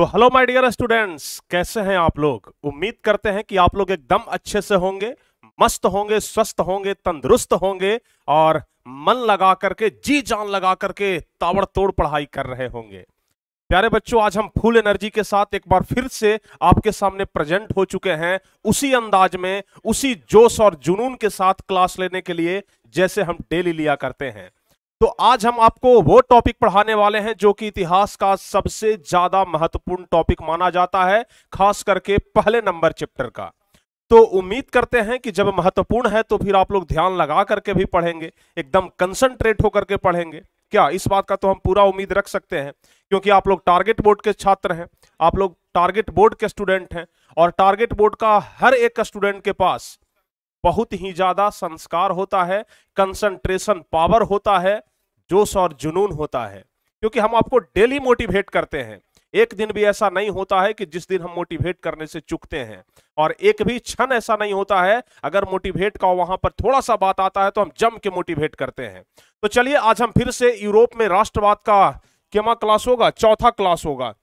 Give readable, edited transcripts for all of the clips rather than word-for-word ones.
तो hello my dear students, कैसे हैं आप लोग। उम्मीद करते हैं कि आप लोग एकदम अच्छे से होंगे, मस्त होंगे, स्वस्थ होंगे, तंदुरुस्त होंगे और मन लगा करके, जी जान लगा करके ताबड़तोड़ पढ़ाई कर रहे होंगे। प्यारे बच्चों, आज हम फुल एनर्जी के साथ एक बार फिर से आपके सामने प्रेजेंट हो चुके हैं, उसी अंदाज में, उसी जोश और जुनून के साथ क्लास लेने के लिए जैसे हम डेली लिया करते हैं। तो आज हम आपको वो टॉपिक पढ़ाने वाले हैं जो कि इतिहास का सबसे ज्यादा महत्वपूर्ण टॉपिक माना जाता है, खास करके पहले नंबर चैप्टर का। तो उम्मीद करते हैं कि जब महत्वपूर्ण है तो फिर आप लोग ध्यान लगा करके भी पढ़ेंगे, एकदम कंसंट्रेट होकर के पढ़ेंगे। क्या इस बात का तो हम पूरा उम्मीद रख सकते हैं, क्योंकि आप लोग टारगेट बोर्ड के छात्र हैं, आप लोग टारगेट बोर्ड के स्टूडेंट हैं और टारगेट बोर्ड का हर एक स्टूडेंट के पास बहुत ही ज्यादा संस्कार होता है, कंसंट्रेशन पावर होता है, जोश और जुनून होता है, क्योंकि हम आपको डेली मोटिवेट करते हैं। एक दिन भी ऐसा नहीं होता है कि जिस दिन हम मोटिवेट करने से चूकते हैं, और एक भी क्षण ऐसा नहीं होता है अगर मोटिवेट का वहां पर थोड़ा सा बात आता है तो हम जम के मोटिवेट करते हैं। तो चलिए आज हम फिर से यूरोप में राष्ट्रवाद का केमा क्लास होगा, चौथा क्लास होगा।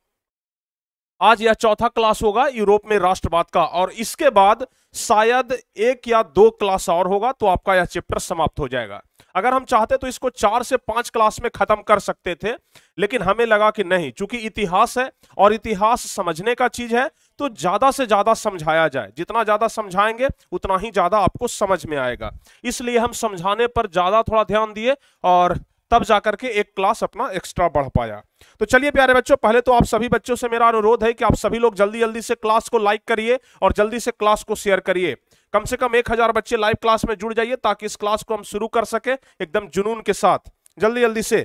आज यह चौथा क्लास होगा यूरोप में राष्ट्रवाद का, और इसके बाद शायद एक या दो क्लास और होगा तो आपका यह चैप्टर समाप्त हो जाएगा। अगर हम चाहते तो इसको 4 से 5 क्लास में खत्म कर सकते थे, लेकिन हमें लगा कि नहीं, चूंकि इतिहास है और इतिहास समझने का चीज है तो ज्यादा से ज्यादा समझाया जाए। जितना ज्यादा समझाएंगे उतना ही ज्यादा आपको समझ में आएगा, इसलिए हम समझाने पर ज्यादा थोड़ा ध्यान दिए और तब जाकर के एक क्लास अपना एक्स्ट्रा बढ़ पाया। तो चलिए प्यारे बच्चों, पहले तो आप सभी बच्चों से मेरा अनुरोध है कि आप सभी लोग जल्दी जल्दी से क्लास को लाइक करिए और जल्दी से क्लास को शेयर करिए। कम से कम 1000 बच्चे लाइव क्लास में जुड़ जाइए ताकि इस क्लास को हम शुरू कर सके एकदम जुनून के साथ। जल्दी जल्दी से,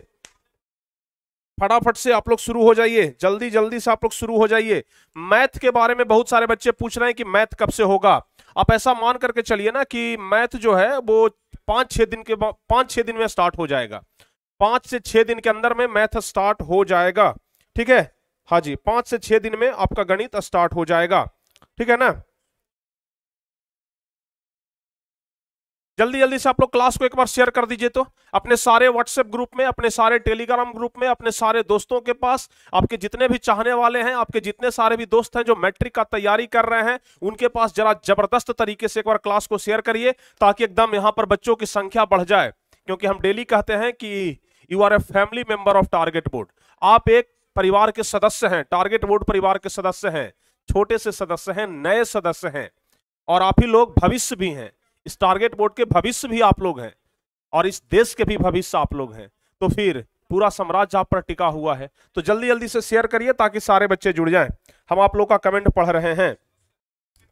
फटाफट से आप लोग शुरू हो जाइए, जल्दी जल्दी से आप लोग शुरू हो जाइए। मैथ के बारे में बहुत सारे बच्चे पूछ रहे हैं कि मैथ कब से होगा। आप ऐसा मान करके चलिए ना कि मैथ जो है वो 5-6 दिन में स्टार्ट हो जाएगा। 5 से 6 दिन के अंदर में मैथ स्टार्ट हो जाएगा, ठीक है। हाँ जी, 5 से 6 दिन में आपका गणित स्टार्ट हो जाएगा, ठीक है ना। जल्दी जल्दी से आप लोग क्लास को एक बार शेयर कर दीजिए, तो अपने सारे व्हाट्सएप ग्रुप में, अपने सारे टेलीग्राम ग्रुप में, अपने सारे दोस्तों के पास, आपके जितने भी चाहने वाले हैं, आपके जितने सारे भी दोस्त हैं जो मैट्रिक का तैयारी कर रहे हैं, उनके पास जरा जबरदस्त तरीके से एक बार क्लास को शेयर करिए ताकि एकदम यहां पर बच्चों की संख्या बढ़ जाए। क्योंकि हम डेली कहते हैं कि you are a family member of target board. आप एक परिवार के सदस्य हैं, टारगेट बोर्ड परिवार के सदस्य हैं, छोटे से सदस्य हैं, नए सदस्य हैं, और आप ही लोग भविष्य भी हैं। इस टारगेट बोर्ड के भविष्य भी आप लोग हैं और इस देश के भी भविष्य आप लोग हैं। तो फिर पूरा साम्राज्य आप पर टिका हुआ है। तो जल्दी जल्दी से शेयर करिए ताकि सारे बच्चे जुड़ जाएं। हम आप लोग का कमेंट पढ़ रहे हैं।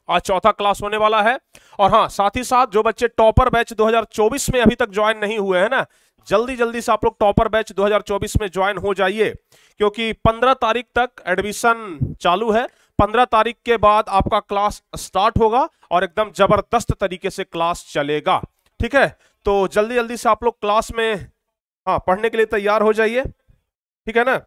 आज चौथा क्लास होने वाला है, और हाँ, साथ ही साथ जो बच्चे टॉपर बैच 2024 में अभी तक ज्वाइन नहीं हुए हैं ना, जल्दी जल्दी से आप लोग टॉपर बैच 2024 में ज्वाइन हो जाइए, क्योंकि 15 तारीख तक एडमिशन चालू है। 15 तारीख के बाद आपका क्लास स्टार्ट होगा और एकदम जबरदस्त तरीके से क्लास चलेगा, ठीक है। तो जल्दी जल्दी से आप लोग क्लास में हाँ पढ़ने के लिए तैयार हो जाइए, ठीक है ना।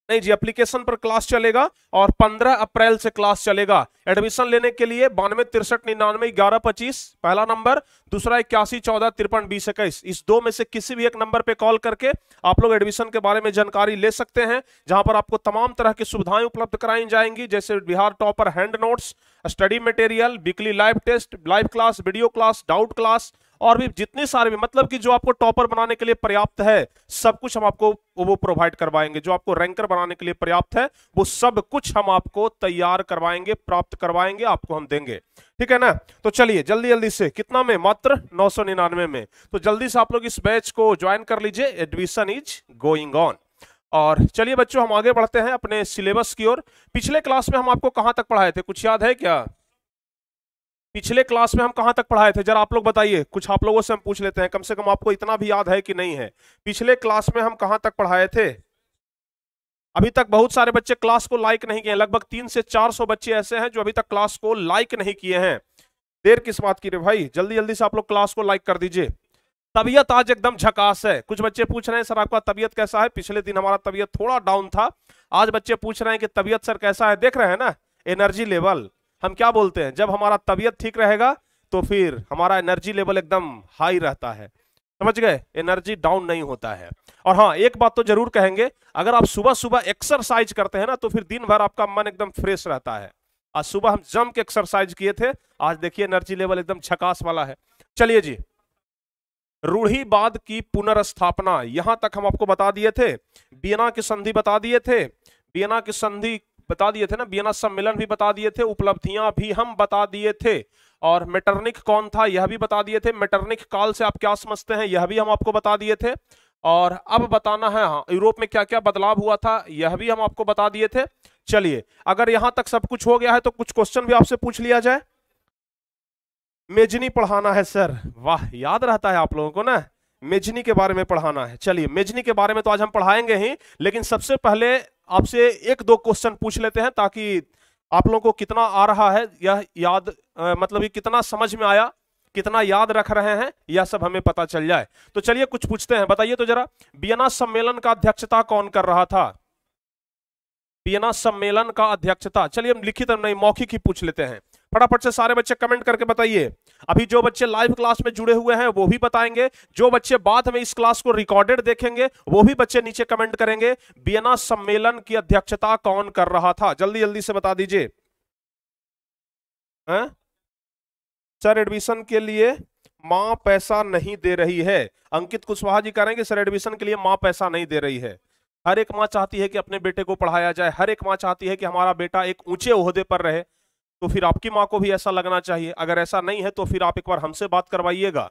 नहीं जी, एप्लीकेशन पर क्लास चलेगा और 15 अप्रैल से क्लास चलेगा। एडमिशन लेने के लिए 92 63 99 11 25 पहला नंबर, दूसरा 81 14 53 20 21, इस दो में से किसी भी एक नंबर पे कॉल करके आप लोग एडमिशन के बारे में जानकारी ले सकते हैं, जहां पर आपको तमाम तरह की सुविधाएं उपलब्ध कराई जाएंगी, जैसे Bihar topper hand notes, study material, weekly live test, live class, video class, doubt class, और भी जितने सारे भी, मतलब कि जो आपको टॉपर बनाने के लिए पर्याप्त है सब कुछ हम आपको वो प्रोवाइड करवाएंगे। जो आपको रैंकर बनाने के लिए पर्याप्त है वो सब कुछ हम आपको तैयार करवाएंगे, प्राप्त करवाएंगे, आपको हम देंगे, ठीक है ना। तो चलिए जल्दी जल्दी से, कितना में, मात्र 999 में। तो जल्दी से आप लोग इस बैच को ज्वाइन कर लीजिए, एडमिशन इज गोइंग ऑन। और चलिए बच्चों, हम आगे बढ़ते हैं अपने सिलेबस की ओर। पिछले क्लास में हम आपको कहां तक पढ़ाए थे, कुछ याद है क्या? पिछले क्लास में हम कहां तक पढ़ाए थे, जरा आप लोग बताइए। कुछ आप लोगों से हम पूछ लेते हैं, कम से कम आपको इतना भी याद है कि नहीं है। पिछले क्लास में हम कहां तक पढ़ाए थे? अभी तक बहुत सारे बच्चे क्लास को लाइक नहीं किए, लगभग 300 से 400 बच्चे ऐसे हैं जो अभी तक क्लास को लाइक नहीं किए हैं। देर किस बात की रे भाई, जल्दी जल्दी से आप लोग क्लास को लाइक कर दीजिए। तबीयत आज एकदम झकास है। कुछ बच्चे पूछ रहे हैं सर आपका तबीयत कैसा है, पिछले दिन हमारा तबीयत थोड़ा डाउन था, आज बच्चे पूछ रहे हैं कि तबीयत सर कैसा है। देख रहे हैं ना एनर्जी लेवल, हम क्या बोलते हैं, जब हमारा तबीयत ठीक रहेगा तो फिर हमारा एनर्जी लेवल एकदम हाई रहता है। समझ गए, एनर्जी डाउन नहीं होता है। और हाँ, एक बात तो जरूर कहेंगे, अगर आप सुबह सुबह एक्सरसाइज करते हैं ना तो फिर दिन भर आपका मन एकदम फ्रेश रहता है। आज सुबह हम जम के एक्सरसाइज किए थे, आज देखिए एनर्जी लेवल एकदम झकास वाला है। चलिए जी, रूढ़िवाद की पुनर्स्थापना, यहां तक हम आपको बता दिए थे। वियना की संधि बता दिए थे, वियना की संधि बता दिए थे ना, वियना सम्मेलन भी बता दिए थे, उपलब्धियां भी हम बता दिए थे, और मेटरनिक कौन था यह भी बता दिए थे। मेटरनिक काल से आप क्या समझते हैं यह भी हम आपको बता दिए थे। और अब बताना है हाँ, यूरोप में क्या क्या बदलाव हुआ था यह भी हम आपको बता दिए थे। चलिए, अगर यहां तक सब कुछ हो गया है तो कुछ क्वेश्चन भी आपसे पूछ लिया जाए। मेजनी पढ़ाना है सर, वाह, याद रहता है आप लोगों को ना, मेजनी के बारे में पढ़ाना है। चलिए, मेजनी के बारे में तो आज हम पढ़ाएंगे ही, लेकिन सबसे पहले आपसे एक दो क्वेश्चन पूछ लेते हैं ताकि आप लोगों को कितना आ रहा है यह याद, मतलब ये कितना समझ में आया, कितना याद रख रहे हैं, यह सब हमें पता चल जाए। तो चलिए कुछ पूछते हैं, बताइए तो जरा, वियना सम्मेलन का अध्यक्षता कौन कर रहा था? वियना सम्मेलन का अध्यक्षता, चलिए हम लिखित नहीं मौखिक ही पूछ लेते हैं। फटाफट से सारे बच्चे कमेंट करके बताइए। अभी जो बच्चे लाइव क्लास में जुड़े हुए हैं वो भी बताएंगे, जो बच्चे बाद में इस क्लास को रिकॉर्डेड देखेंगे वो भी बच्चे नीचे कमेंट करेंगे। वियना सम्मेलन की अध्यक्षता कौन कर रहा था? जल्दी जल्दी से बता दीजिए। सर एडमिशन के लिए मां पैसा नहीं दे रही है, अंकित कुशवाहा जी करेंगे सर एडमिशन के लिए मां पैसा नहीं दे रही है। हर एक मां चाहती है कि अपने बेटे को पढ़ाया जाए, हर एक मां चाहती है कि हमारा बेटा एक ऊंचे ओहदे पर रहे, तो फिर आपकी माँ को भी ऐसा लगना चाहिए। अगर ऐसा नहीं है तो फिर आप एक बार हमसे बात करवाइएगा,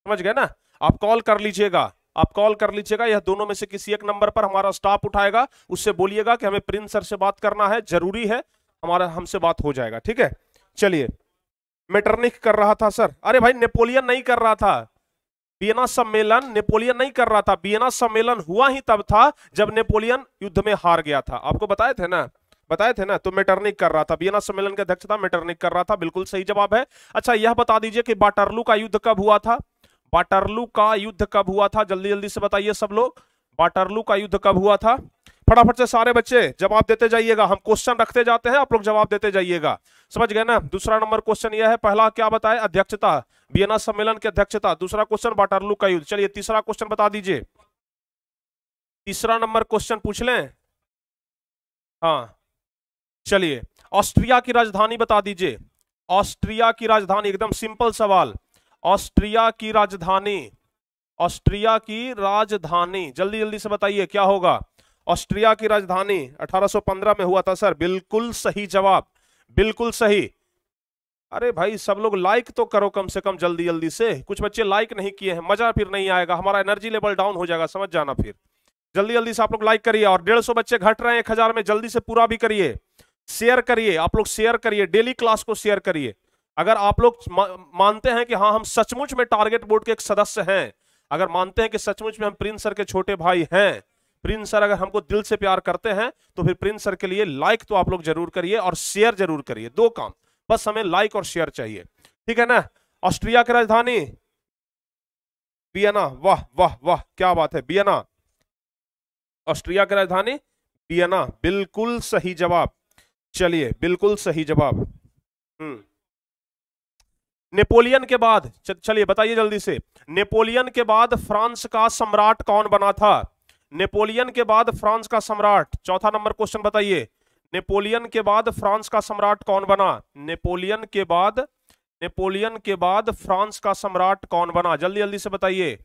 समझ गए ना? आप कॉल कर लीजिएगा, आप कॉल कर लीजिएगा, यह दोनों में से किसी एक नंबर पर हमारा स्टाफ उठाएगा, उससे बोलिएगा कि हमें प्रिंस सर से बात करना है, जरूरी है, हमारा हमसे बात हो जाएगा, ठीक है? चलिए, मेटरनिक कर रहा था सर, अरे भाई नेपोलियन नहीं कर रहा था, वियना सम्मेलन नेपोलियन नहीं कर रहा था, वियना सम्मेलन हुआ ही तब था जब नेपोलियन युद्ध में हार गया था, आपको बताए थे ना, बताए थे ना? तो मेटरनिक कर रहा था, वियना सम्मेलन की अध्यक्षता मेटरनिक कर रहा था, बिल्कुल सही जवाब है। अच्छा, यह बता दीजिए कि वाटरलू का युद्ध कब हुआ था? वाटरलू का युद्ध कब हुआ था? जल्दी जल्दी से बताइए सब लोग, वाटरलू का युद्ध कब हुआ था? फटाफट से सारे बच्चे जवाब देते जाइएगा, हम क्वेश्चन रखते जाते हैं, आप लोग जवाब देते जाइएगा, समझ गए ना? दूसरा नंबर क्वेश्चन यह है, पहला क्या बताए? अध्यक्षता, वियना सम्मेलन की अध्यक्षता, दूसरा क्वेश्चन वाटरलू का युद्ध। चलिए तीसरा क्वेश्चन बता दीजिए, तीसरा नंबर क्वेश्चन पूछ लें। हाँ चलिए, ऑस्ट्रिया की राजधानी बता दीजिए, ऑस्ट्रिया की राजधानी, एकदम सिंपल सवाल, ऑस्ट्रिया की राजधानी, ऑस्ट्रिया की राजधानी, जल्दी जल्दी से बताइए क्या होगा? ऑस्ट्रिया की राजधानी 1815 में हुआ था सर, बिल्कुल सही जवाब, बिल्कुल सही। अरे भाई सब लोग लाइक तो करो कम से कम जल्दी जल्दी से, कुछ बच्चे लाइक नहीं किए हैं, मजा फिर नहीं आएगा, हमारा एनर्जी लेवल डाउन हो जाएगा, समझ जाना। फिर जल्दी जल्दी से आप लोग लाइक करिए, और 150 बच्चे घट रहे हैं 1000 में, जल्दी से पूरा भी करिए, शेयर करिए, आप लोग शेयर करिए, डेली क्लास को शेयर करिए। अगर आप लोग मानते हैं कि हाँ हम सचमुच में टारगेट बोर्ड के एक सदस्य हैं, अगर मानते हैं कि सचमुच में हम प्रिंस सर के छोटे भाई हैं, प्रिंस सर अगर हमको दिल से प्यार करते हैं, तो फिर प्रिंस सर के लिए लाइक तो आप लोग जरूर करिए और शेयर जरूर करिए, दो काम बस, हमें लाइक और शेयर चाहिए, ठीक है ना? ऑस्ट्रिया की राजधानी वियना, वाह वाह वाह, क्या बात है, वियना, ऑस्ट्रिया की राजधानी वियना, बिल्कुल सही जवाब। चलिए, बिल्कुल सही जवाब। नेपोलियन के बाद, चलिए बताइए जल्दी से, नेपोलियन के बाद फ्रांस का सम्राट कौन बना था? नेपोलियन के बाद फ्रांस का सम्राट, चौथा नंबर क्वेश्चन बताइए, नेपोलियन के बाद फ्रांस का सम्राट कौन बना? नेपोलियन के बाद, नेपोलियन के बाद फ्रांस का सम्राट कौन बना? जल्दी जल्दी से बताइए,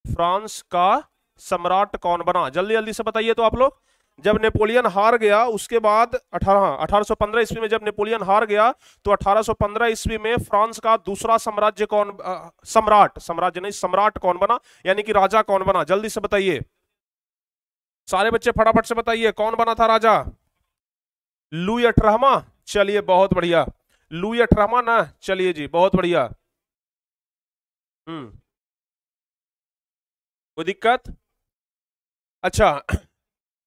फ्रांस का सम्राट कौन बना? जल्दी जल्दी से बताइए तो आप लोग। जब नेपोलियन हार गया उसके बाद 1815 ईस्वी में जब नेपोलियन हार गया, तो 1815 ईस्वी में फ्रांस का दूसरा साम्राज्य कौन, सम्राट, साम्राज्य नहीं सम्राट कौन बना, यानी कि राजा कौन बना? जल्दी से बताइए सारे बच्चे, फटाफट से बताइए कौन बना था राजा? लुई 18वां, चलिए बहुत बढ़िया, लुई 18वां ना, चलिए जी बहुत बढ़िया। कोई दिक्कत? अच्छा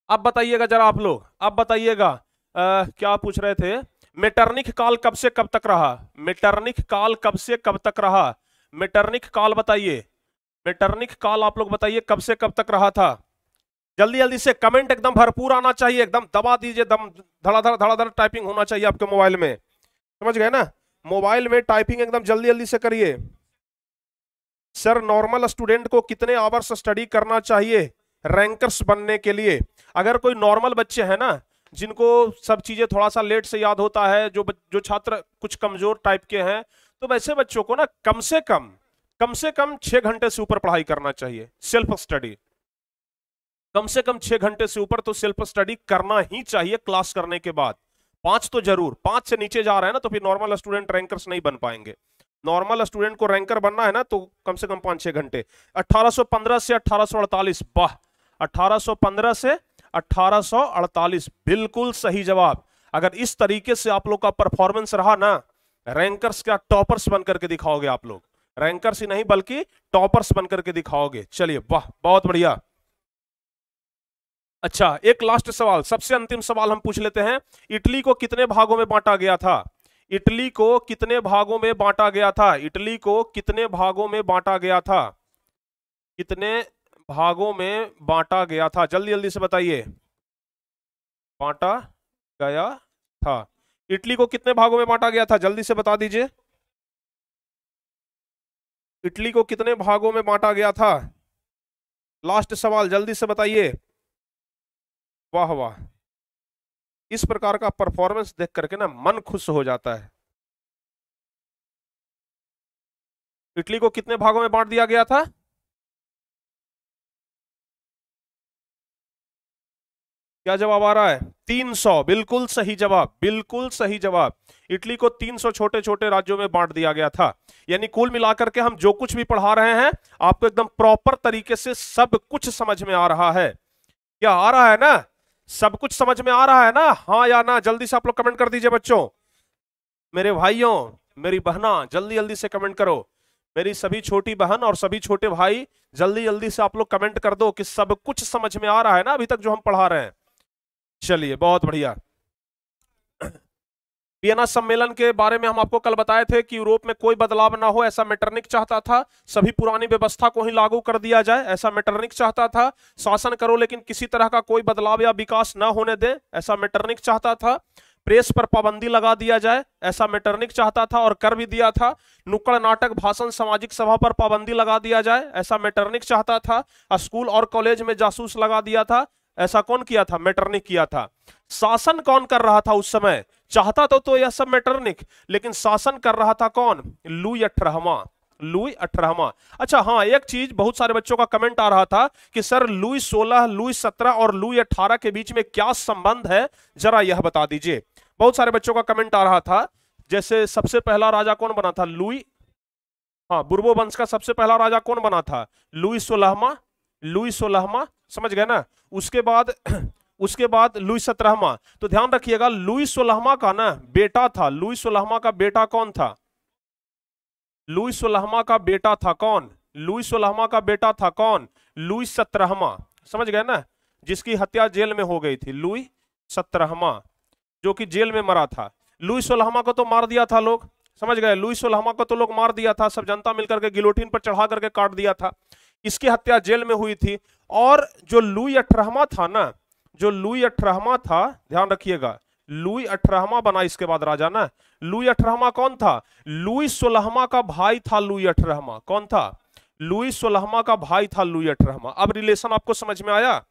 अब बताइएगा जरा आप लोग, अब बताइएगा क्या पूछ रहे थे? मेटरनिक काल कब से कब तक रहा? मेटरनिक काल कब से कब तक रहा? मेटरनिक काल बताइए, मेटरनिक काल आप लोग बताइए कब से कब तक रहा था? जल्दी जल्दी से कमेंट एकदम भरपूर आना चाहिए, एकदम दबा दीजिए, दम धड़ाधड़ टाइपिंग होना चाहिए आपके मोबाइल में, समझ गए ना? मोबाइल में टाइपिंग एकदम जल्दी जल्दी से करिए। सर नॉर्मल स्टूडेंट को कितने आवर्स स्टडी करना चाहिए रैंकर्स बनने के लिए? अगर कोई नॉर्मल बच्चे हैं ना, जिनको सब चीजें थोड़ा सा लेट से याद होता है, जो छात्र कुछ कमजोर टाइप के हैं, तो वैसे बच्चों को ना कम से कम 6 घंटे से ऊपर पढ़ाई करना चाहिए, सेल्फ स्टडी। कम से कम 6 घंटे से ऊपर तो सेल्फ स्टडी करना ही चाहिए क्लास करने के बाद। 5 तो जरूर, 5 से नीचे जा रहा है ना तो फिर नॉर्मल स्टूडेंट रैंकर्स नहीं बन पाएंगे। नॉर्मल स्टूडेंट को रैंकर बनना है ना तो कम से कम 5-6 घंटे। 1815 से 1848, वाह, 1815 से 1848 बिल्कुल सही जवाब। अगर इस तरीके से आप लोग का परफॉर्मेंस रहा ना, रैंकर्स क्या टॉपर्स बनकर के दिखाओगे आप लोग। रैंकर्स ही नहीं बल्कि टॉपर्स बनकर के दिखाओगे। चलिए वाह, बहुत बढ़िया। अच्छा, एक लास्ट सवाल, सबसे अंतिम सवाल हम पूछ लेते हैं। इटली को कितने भागों में बांटा गया था? इटली को कितने भागों में बांटा गया था? इटली को कितने भागों में बांटा गया था? कितने भागों में बांटा गया था? जल्दी जल्दी से बताइए। बांटा गया था, इटली को कितने भागों में बांटा गया था? जल्दी से बता दीजिए। इटली को कितने भागों में बांटा गया था? लास्ट सवाल, जल्दी से बताइए। वाह वाह, इस प्रकार का परफॉर्मेंस देख करके ना मन खुश हो जाता है। इटली को कितने भागों में बांट दिया गया था? क्या जवाब आ रहा है? 300, बिल्कुल सही जवाब, बिल्कुल सही जवाब। इटली को 300 छोटे छोटे राज्यों में बांट दिया गया था। यानी कुल मिलाकर के हम जो कुछ भी पढ़ा रहे हैं आपको एकदम प्रॉपर तरीके से सब कुछ समझ में आ रहा है। क्या आ रहा है ना? सब कुछ समझ में आ रहा है ना? हाँ या ना? जल्दी से आप लोग कमेंट कर दीजिए बच्चों। मेरे भाइयों, मेरी बहना, जल्दी जल्दी से कमेंट करो। मेरी सभी छोटी बहन और सभी छोटे भाई, जल्दी जल्दी से आप लोग कमेंट कर दो कि सब कुछ समझ में आ रहा है ना अभी तक जो हम पढ़ा रहे हैं। चलिए बहुत बढ़िया। वियना सम्मेलन के बारे में हम आपको कल बताए थे कि यूरोप में कोई बदलाव ना हो, ऐसा मेटरनिक चाहता था। सभी पुरानी व्यवस्था को ही लागू कर दिया जाए, ऐसा मेटरनिक चाहता था। शासन करो लेकिन किसी तरह का कोई बदलाव या विकास ना होने दे, ऐसा मेटरनिक चाहता था। प्रेस पर पाबंदी लगा दिया जाए, ऐसा मेटरनिक चाहता था और कर भी दिया था। नुक्कड़ नाटक, भाषण, सामाजिक सभा पर पाबंदी लगा दिया जाए, ऐसा मेटरनिक चाहता था। स्कूल और कॉलेज में जासूस लगा दिया था, ऐसा कौन किया था? मेटरनिक किया था। शासन कौन कर रहा था उस समय? चाहता तो यह सब मेटरनिक, लेकिन शासन कर रहा था कौन? लुई 18वां। लुई 18वां। अच्छा हाँ, एक चीज, बहुत सारे बच्चों का कमेंट आ रहा था कि सर लुई 16, लुई 17 और लुई 18 के बीच में क्या संबंध है, जरा यह बता दीजिए। बहुत सारे बच्चों का कमेंट आ रहा था। जैसे सबसे पहला राजा कौन बना था? लुई, हाँ, बुर्बो वंश का सबसे पहला राजा कौन बना था? लुई 16वां। लुई 16वां, समझ गए ना? उसके बाद उसके बाद लुई 17वां। तो ध्यान रखिएगा, लुई 16वां का ना बेटा था। लुई 16वां का बेटा कौन था? लुई 16वां का बेटा था कौन? लुई 16वां का बेटा था कौन? लुई 17वां। समझ गए ना? जिसकी हत्या जेल में हो गई थी, लुई 17वां, जो कि जेल में मरा था। लुई 16वां को तो मार दिया था लोग, समझ गए? लुई 16वां को तो लोग मार दिया था, सब जनता मिलकर के गिलोटिन पर चढ़ा करके काट दिया था। इसकी हत्या जेल में हुई थी। और जो लुई 18वां था ना, जो लुई 18वां था, ध्यान रखिएगा, लुई 18वां बना इसके बाद राजा ना। लुई 18वां कौन था? लुई 16वां का भाई था लुई 18वां। कौन था? लुई 16वां का भाई था लुई 18वां। अब रिलेशन आपको समझ में आया?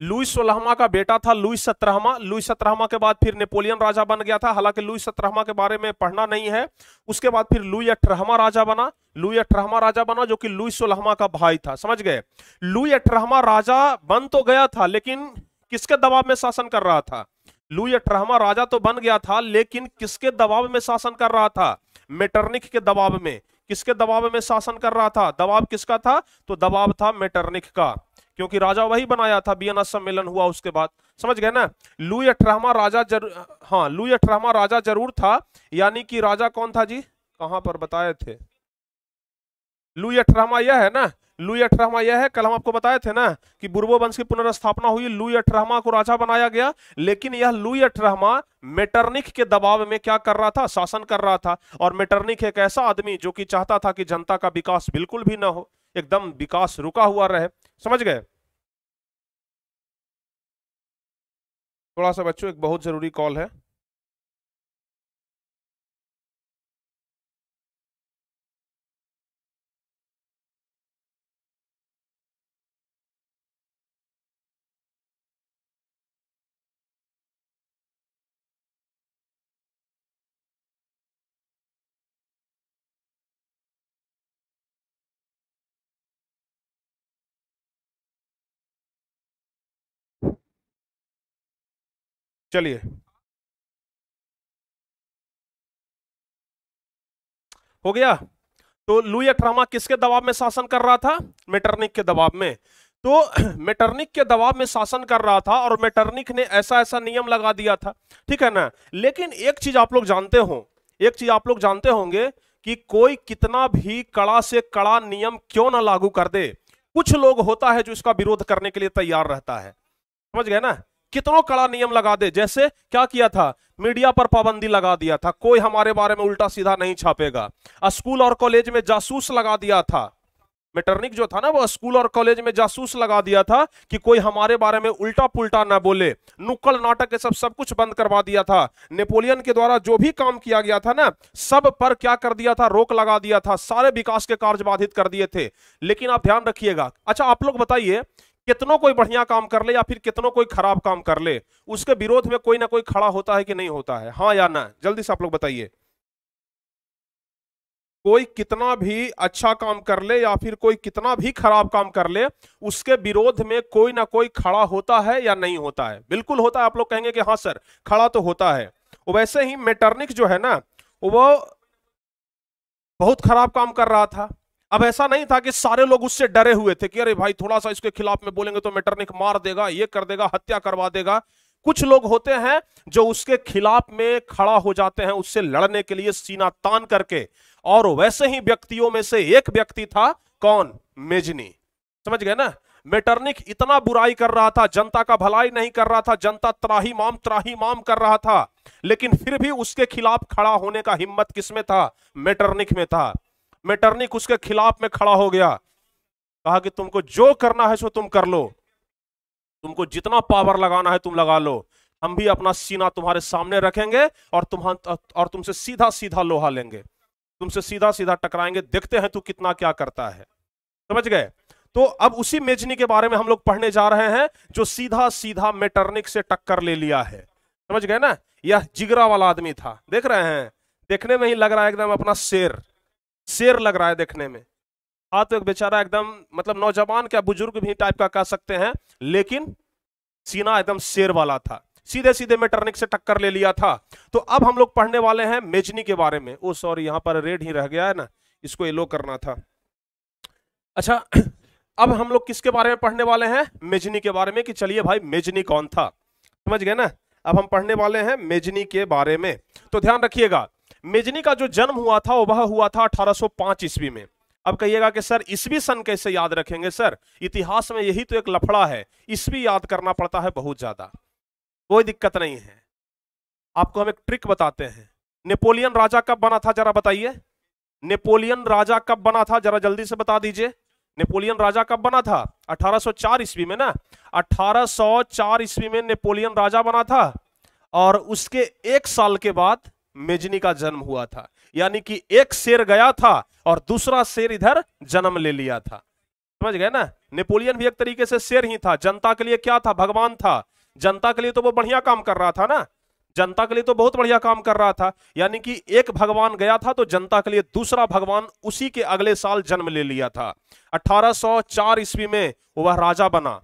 लुई 16वां का बेटा था लुई 17वां। लुई 17वां के बाद फिर नेपोलियन राजा बन गया था, हालांकि लुई 17वां के बारे में पढ़ना नहीं है। उसके बाद फिर लुई 18वां राजा बना। लुई 18वां राजा बना जो कि लुई 16वां का भाई था, समझ गए? लुई 18वां राजा बन तो गया था, लेकिन किसके दबाव में शासन कर रहा था? लुई 18वां राजा तो बन गया था, लेकिन किसके दबाव में शासन कर रहा था? मेटरनिख के दबाव में। किसके दबाव में शासन कर रहा था? दबाव किसका था? तो दबाव था मेटरनिख का, क्योंकि राजा वही बनाया था। वियना सम्मेलन हुआ उसके बाद, समझ गए ना? लुई 18वां राजा हाँ, लुई 18वां राजा जरूर था। यानी कि राजा कौन था जी? कहां पर बताए थे? लुई 18वां यह है ना? लुई 18वां यह है, कल हम आपको बताए थे ना कि बुर्बो वंश की पुनर्स्थापना हुई, लुई 18वां को राजा बनाया गया। लेकिन यह लुई 18वां मेटरनिख के दबाव में क्या कर रहा था? शासन कर रहा था। और मेटरनिख एक ऐसा आदमी जो कि चाहता था कि जनता का विकास बिल्कुल भी ना हो, एकदम विकास रुका हुआ रहे, समझ गए? थोड़ा सा बच्चों, एक बहुत जरूरी कॉल है। चलिए, हो गया। तो लुई अठारहवां किसके दबाव में शासन कर रहा था? मेटरनिख के दबाव में। तो मेटरनिख के दबाव में शासन कर रहा था और मेटरनिख ने ऐसा ऐसा नियम लगा दिया था, ठीक है ना। लेकिन एक चीज आप लोग जानते हो, एक चीज आप लोग जानते होंगे कि कोई कितना भी कड़ा से कड़ा नियम क्यों ना लागू कर दे, कुछ लोग होता है जो इसका विरोध करने के लिए तैयार रहता है। समझ गए ना? कितनों कड़ा नियम लगा दे, जैसे क्या किया था, मीडिया पर पाबंदी लगा दिया था, कोई हमारे बारे में उल्टा सीधा नहीं छापेगा। स्कूल और कॉलेज में जासूस लगा दिया था, मेटरनिख जो था ना वो स्कूल और कॉलेज में जासूस लगा दिया था कि कोई हमारे बारे में उल्टा पुल्टा ना बोले। नुक्कड़ नाटक सब कुछ बंद करवा दिया था। नेपोलियन के द्वारा जो भी काम किया गया था ना, सब पर क्या कर दिया था, रोक लगा दिया था, सारे विकास के कार्य बाधित कर दिए थे। लेकिन आप ध्यान रखिएगा, अच्छा आप लोग बताइए, कितनों कोई बढ़िया काम कर ले या फिर कितनों कोई खराब काम कर ले, उसके विरोध में कोई ना कोई खड़ा होता है कि नहीं होता है? हाँ या ना, जल्दी से आप लोग बताइए। कोई कितना भी अच्छा काम कर ले या फिर कोई कितना भी खराब काम कर ले, उसके विरोध में कोई ना कोई खड़ा होता है या नहीं होता है? बिल्कुल होता है। आप लोग कहेंगे कि हाँ सर, खड़ा तो होता है। वैसे ही मेटरनिख जो है ना, वो बहुत खराब काम कर रहा था। अब ऐसा नहीं था कि सारे लोग उससे डरे हुए थे कि अरे भाई थोड़ा सा इसके खिलाफ में बोलेंगे तो मेटरनिख मार देगा, ये कर देगा, हत्या करवा देगा। कुछ लोग होते हैं जो उसके खिलाफ में खड़ा हो जाते हैं, उससे लड़ने के लिए सीना तान करके। और वैसे ही व्यक्तियों में से एक व्यक्ति था, कौन? मेजनी। समझ गए ना? मेटरनिख इतना बुराई कर रहा था, जनता का भलाई नहीं कर रहा था, जनता त्राही माम कर रहा था, लेकिन फिर भी उसके खिलाफ खड़ा होने का हिम्मत किसमें था? मेटरनिख में था। मेटरनिख उसके खिलाफ में खड़ा हो गया, कहा कि तुमको जो करना है सो तुम कर लो, तुमको जितना पावर लगाना है तुम लगा लो, हम भी अपना सीना तुम्हारे सामने रखेंगे और तुमसे सीधा सीधा लोहा लेंगे, तुमसे सीधा सीधा टकराएंगे, देखते हैं तू कितना क्या करता है। समझ गए? तो अब उसी मेजनी के बारे में हम लोग पढ़ने जा रहे हैं, जो सीधा सीधा मेटरनिख से टक्कर ले लिया है। समझ गए ना? यह जिगरा वाला आदमी था, देख रहे हैं, देखने में ही लग रहा है एकदम अपना शेर, शेर लग रहा है देखने में। हाँ, तो एक बेचारा एकदम मतलब नौजवान क्या बुजुर्ग भी टाइप का कह सकते हैं, लेकिन सीना एकदम शेर वाला था, सीधे सीधे मेटरनिख से टक्कर ले लिया था। तो अब हम लोग पढ़ने वाले हैं मेजनी के बारे में। ओ सॉरी, यहां पर रेड ही रह गया है ना, इसको येलो करना था। अच्छा, अब हम लोग किसके बारे में पढ़ने वाले हैं? मेजनी के बारे में, कि चलिए भाई मेजनी कौन था। समझ गए ना? अब हम पढ़ने वाले हैं मेजनी के बारे में। तो ध्यान रखिएगा, मेजनी का जो जन्म हुआ था वह हुआ था 1805 ईस्वी में। अब कहिएगा कि सर ईस्वी सन कैसे याद रखेंगे? सर इतिहास में यही तो एक लफड़ा है, ईस्वी याद करना पड़ता है बहुत ज्यादा। कोई दिक्कत नहीं है, आपको हम एक ट्रिक बताते हैं। नेपोलियन राजा कब बना था, जरा बताइए। नेपोलियन राजा कब बना था, जरा जल्दी से बता दीजिए। नेपोलियन राजा कब बना था? 1804 ईस्वी में ना। 1804 ईस्वी में नेपोलियन राजा बना था, और उसके एक साल के बाद मेजनी का जन्म हुआ था। यानी कि एक शेर गया था और दूसरा शेर इधर जन्म ले लिया था। समझ गए ना? नेपोलियन भी एक तरीके से शेर ही था, जनता के लिए क्या था? भगवान था। जनता के लिए तो वो बढ़िया काम कर रहा था ना, जनता के लिए तो बहुत बढ़िया काम कर रहा था। यानी कि एक भगवान गया था तो जनता के लिए दूसरा भगवान उसी के अगले साल जन्म ले लिया था। 1804 ईस्वी में वह राजा बना,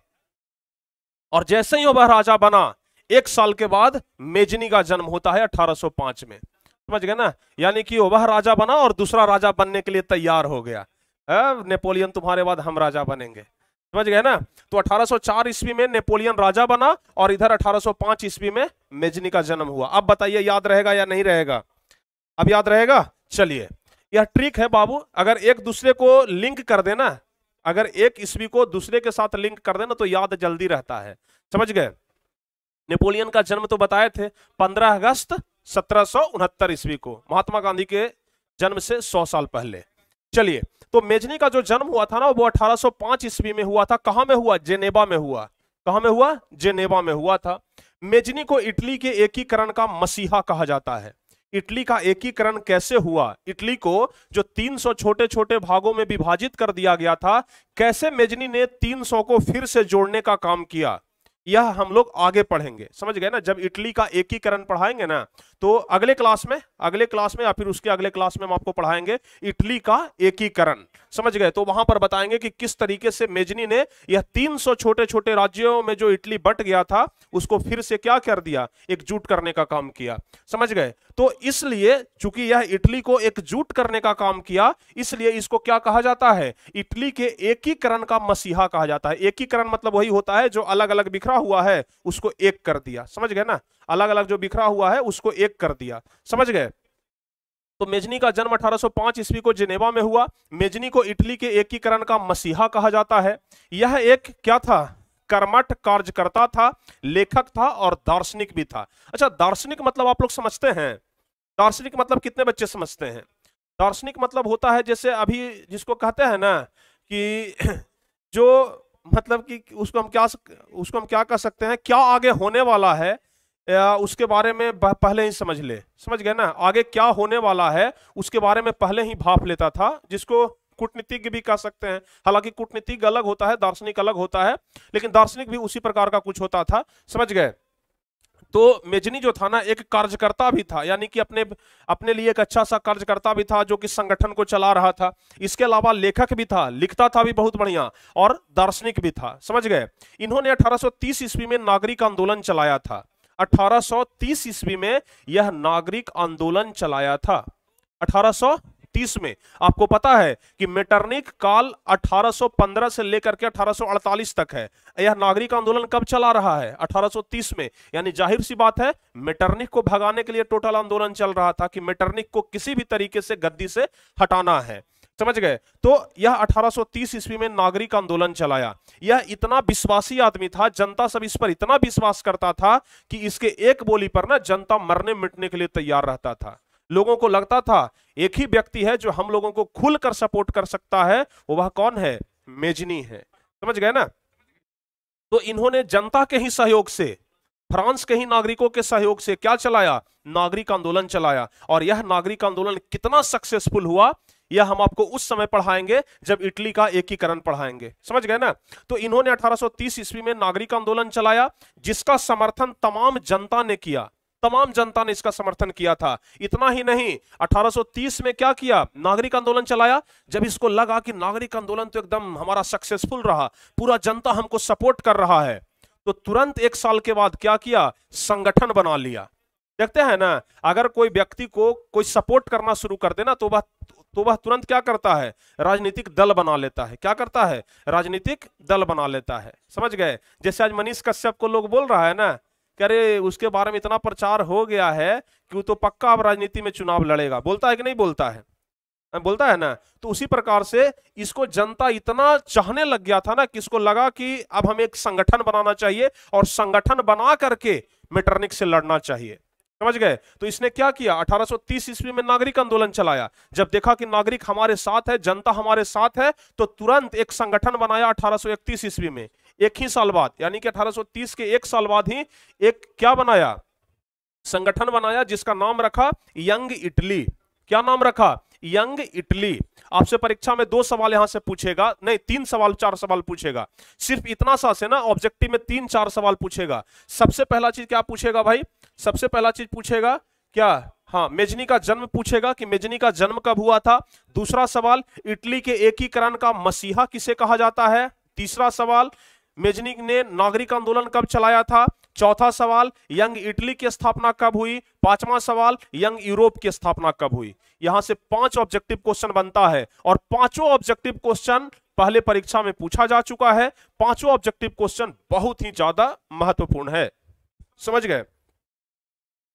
और जैसे ही वह राजा बना, एक साल के बाद मेजनी का जन्म होता है 1805 में। समझ गए ना? यानी कि वह राजा बना और दूसरा राजा बनने के लिए तैयार हो गया। नेपोलियन तुम्हारे बाद हम राजा बनेंगे। समझ गए ना? तो 1804 ईस्वी में नेपोलियन राजा बना और इधर 1805 ईस्वी में मेजनी का जन्म हुआ। अब बताइए याद रहेगा या नहीं रहेगा? अब याद रहेगा? चलिए, यह ट्रिक है बाबू, अगर एक दूसरे को लिंक कर देना, अगर एक ईस्वी को दूसरे के साथ लिंक कर देना तो याद जल्दी रहता है। समझ गए? नेपोलियन का जन्म तो बताए थे 15 अगस्त 1769 ईस्वी को, महात्मा गांधी के जन्म से 100 साल पहले। चलिए, तो मेजनी का जो जन्म हुआ था ना वो 1805 ईस्वी में हुआ था। कहां में हुआ? जेनेवा में हुआ। कहां में हुआ? जेनेवा में हुआ था। मेजनी को इटली के एकीकरण का मसीहा कहा जाता है। इटली का एकीकरण कैसे हुआ? इटली को जो 300 छोटे छोटे भागों में विभाजित कर दिया गया था, कैसे मेजनी ने 300 को फिर से जोड़ने का काम किया, यह हम लोग आगे पढ़ेंगे, समझ गए ना। जब इटली का एकीकरण पढ़ाएंगे ना, तो अगले क्लास में या फिर उसके अगले क्लास में हम आपको पढ़ाएंगे इटली का एकीकरण, समझ गए। तो वहां पर बताएंगे कि किस तरीके से मेजनी ने यह 300 छोटे छोटे राज्यों में जो इटली बट गया था उसको फिर से क्या कर दिया, एकजुट करने का काम किया, समझ गए। तो इसलिए चूंकि यह इटली को एकजुट करने का काम किया, इसलिए इसको क्या कहा जाता है, इटली के एकीकरण का मसीहा कहा जाता है। एकीकरण मतलब वही होता है जो अलग अलग बिखरा हुआ है उसको एक कर दिया, समझ गए ना। अलग अलग जो बिखरा हुआ है उसको एक कर दिया, समझ गए। तो मेजनी का जन्म 1805 ईस्वी को जिनेवा में हुआ। मेजनी को इटली के एकीकरण का मसीहा कहा जाता है। यह एक क्या था, कर्मठ कार्यकर्ता था, लेखक था और दार्शनिक भी था। अच्छा, दार्शनिक मतलब आप लोग समझते हैं, दार्शनिक मतलब कितने बच्चे समझते हैं? दार्शनिक मतलब होता है जैसे अभी जिसको कहते हैं ना कि जो मतलब कि उसको हम क्या कह सकते हैं, क्या आगे होने वाला है उसके बारे में पहले ही समझ ले, समझ गए ना। आगे क्या होने वाला है उसके बारे में पहले ही भाप लेता था, जिसको कूटनीतिज्ञ भी कह सकते हैं। हालांकि कूटनीतिज्ञ अलग होता है, दार्शनिक अलग होता है, लेकिन दार्शनिक भी उसी प्रकार का कुछ होता था, समझ गए। तो मेजनी जो था ना एक कार्यकर्ता भी था, यानी कि अपने लिए एक अच्छा सा कार्यकर्ता भी था जो कि संगठन को चला रहा था। इसके अलावा लेखक भी था, लिखता था भी बहुत बढ़िया, और दार्शनिक भी था, समझ गए। इन्होंने 1830 ईस्वी में नागरिक आंदोलन चलाया था। 1830 ईस्वी में यह नागरिक आंदोलन चलाया था। 1830 में आपको पता है कि मेटरनिक काल 1815 से लेकर के 1848 तक है। यह नागरिक आंदोलन कब चला रहा है? 1830 में। यानी जाहिर सी बात है मेटरनिक को भगाने के लिए टोटल आंदोलन चल रहा था कि मेटरनिक को किसी भी तरीके से गद्दी से हटाना है, समझ गए। तो यह 1830 ईस्वी में नागरिक आंदोलन चलाया। यह इतना विश्वासी आदमी था, जनता सब इस पर इतना विश्वास करता था कि इसके एक बोली पर ना जनता मरने मिटने के लिए तैयार रहता था। लोगों को लगता था एक ही व्यक्ति है जो हम लोगों को खुलकर सपोर्ट कर सकता है, वह कौन है? मेजनी है, समझ गए ना। तो इन्होंने जनता के ही सहयोग से, फ्रांस के ही नागरिकों के सहयोग से क्या चलाया? नागरिक आंदोलन चलाया। और यह नागरिक आंदोलन कितना सक्सेसफुल हुआ यह हम आपको उस समय पढ़ाएंगे जब इटली का एकीकरण पढ़ाएंगे, समझ गए ना। तो इन्होंने 1830 ईस्वी में नागरिक आंदोलन चलाया जिसका समर्थन तमाम जनता ने किया, तमाम जनता ने इसका समर्थन किया था। इतना ही नहीं, 1830 में क्या किया? नागरिक आंदोलन चलाया। जब इसको लगा कि नागरिक आंदोलन तो एकदम हमारा सक्सेसफुल रहा, पूरा जनता हमको सपोर्ट कर रहा है, तो तुरंत 1 साल के बाद क्या किया? संगठन बना लिया। देखते हैं ना, अगर कोई व्यक्ति को कोई सपोर्ट करना शुरू कर देना तो वह तुरंत क्या करता है? राजनीतिक दल बना लेता है। क्या करता है? राजनीतिक दल बना लेता है, समझ गए। जैसे आज मनीष कश्यप को लोग बोल रहा है ना कि अरे उसके बारे में इतना प्रचार हो गया है कि वो तो पक्का अब राजनीति में चुनाव लड़ेगा, बोलता है कि नहीं बोलता है? बोलता है ना। तो उसी प्रकार से इसको जनता इतना चाहने लग गया था ना कि इसको लगा कि अब हमें एक संगठन बनाना चाहिए और संगठन बना करके मेटरनिक से लड़ना चाहिए, समझ गए। तो इसने क्या किया? 1830 ईस्वी में नागरिक आंदोलन चलाया। जब देखा कि नागरिक हमारे साथ है, जनता हमारे साथ है, तो तुरंत एक संगठन बनाया 1831 ईस्वी में। एक ही साल बाद, यानी कि 1830 के 1 साल बाद ही एक क्या बनाया? संगठन बनाया जिसका नाम रखा यंग इटली। क्या नाम रखा? Young Italy. आपसे परीक्षा में 2 सवाल यहां से पूछेगा, नहीं 3 सवाल 4 सवाल पूछेगा। सिर्फ इतना सा से ना ऑब्जेक्टिव में 3-4 सवाल पूछेगा। सबसे पहला चीज क्या पूछेगा भाई? सबसे पहला चीज पूछेगा क्या? हाँ, मेजनी का जन्म पूछेगा कि मेजनी का जन्म कब हुआ था। दूसरा सवाल, इटली के एकीकरण का मसीहा किसे कहा जाता है। तीसरा सवाल, मेजनी ने नागरिक आंदोलन कब चलाया था। चौथा सवाल, यंग इटली की स्थापना कब हुई। पांचवा सवाल, यंग यूरोप की स्थापना कब हुई। यहां से 5 ऑब्जेक्टिव क्वेश्चन बनता है और पांचों ऑब्जेक्टिव क्वेश्चन पहले परीक्षा में पूछा जा चुका है। पांचों ऑब्जेक्टिव क्वेश्चन बहुत ही ज्यादा महत्वपूर्ण है, समझ गए।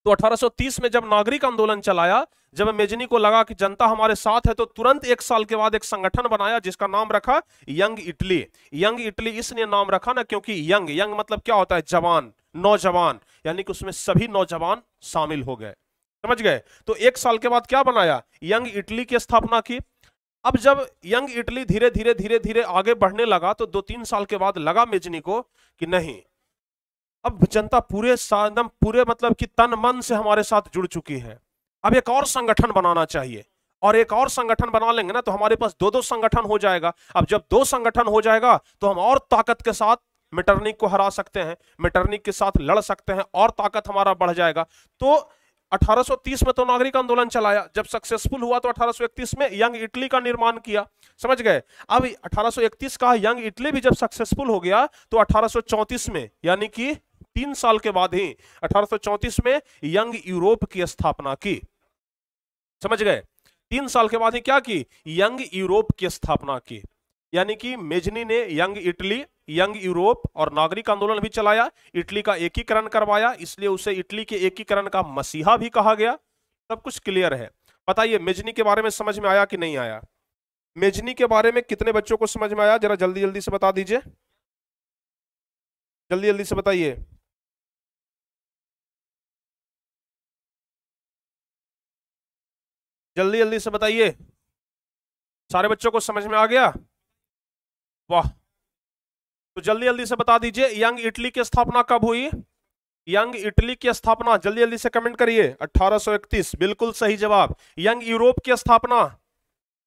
तो 1830 में जब नागरिक आंदोलन चलाया, जब मेजनी को लगा कि जनता हमारे साथ है, तो तुरंत 1 साल के बाद एक संगठन बनाया जिसका नाम रखा यंग इटली। यंग इटली इसलिए नाम रखा ना क्योंकि यंग, यंग मतलब क्या होता है? जवान, नौजवान, यानी कि उसमें सभी नौजवान शामिल हो गए, समझ गए। तो 1 साल के बाद क्या बनाया? यंग इटली की स्थापना की। अब जब यंग इटली धीरे धीरे धीरे धीरे आगे बढ़ने लगा तो 2-3 साल के बाद लगा मेजनी को कि नहीं, अब जनता पूरे एकदम पूरे मतलब कि तन मन से हमारे साथ जुड़ चुकी है, अब एक और संगठन बनाना चाहिए। और एक और संगठन बना लेंगे ना तो हमारे पास 2-2 संगठन हो जाएगा। अब जब 2 संगठन हो जाएगा तो हम और ताकत के साथ मेटरनिक को हरा सकते हैं, मेटरनिक के साथ लड़ सकते हैं और ताकत हमारा बढ़ जाएगा। तो 1830 में तो नागरिक आंदोलन चलाया, जब सक्सेसफुल हुआ तो 1831 में यंग इटली का निर्माण किया। समझ गए? अब 1831 का यंग इटली भी जब सक्सेसफुल हो गया तो 1834 में, यानी कि 3 साल के बाद ही 1834 में यंग यूरोप की स्थापना की। समझ गए? 3 साल के बाद ही क्या की? यंग यूरोप की स्थापना की। यानी कि मेजनी ने यंग इटली, यंग यूरोप और नागरिक आंदोलन भी चलाया, इटली का एकीकरण करवाया, इसलिए उसे इटली के एकीकरण का मसीहा भी कहा गया। सब कुछ क्लियर है। बताइए मेजनी के बारे में समझ में आया कि नहीं आया? मेजनी के बारे में कितने बच्चों को समझ में आया? जरा जल्दी जल्दी से बता दीजिए, जल्दी जल्दी से बताइए। जल्दी जल्दी से बताइए। सारे बच्चों को समझ में आ गया? वाह, तो जल्दी जल्दी से बता दीजिए, यंग इटली की स्थापना कब हुई? यंग इटली की स्थापना जल्दी जल्दी से कमेंट करिए। 1831 बिल्कुल सही जवाब। यंग यूरोप की स्थापना,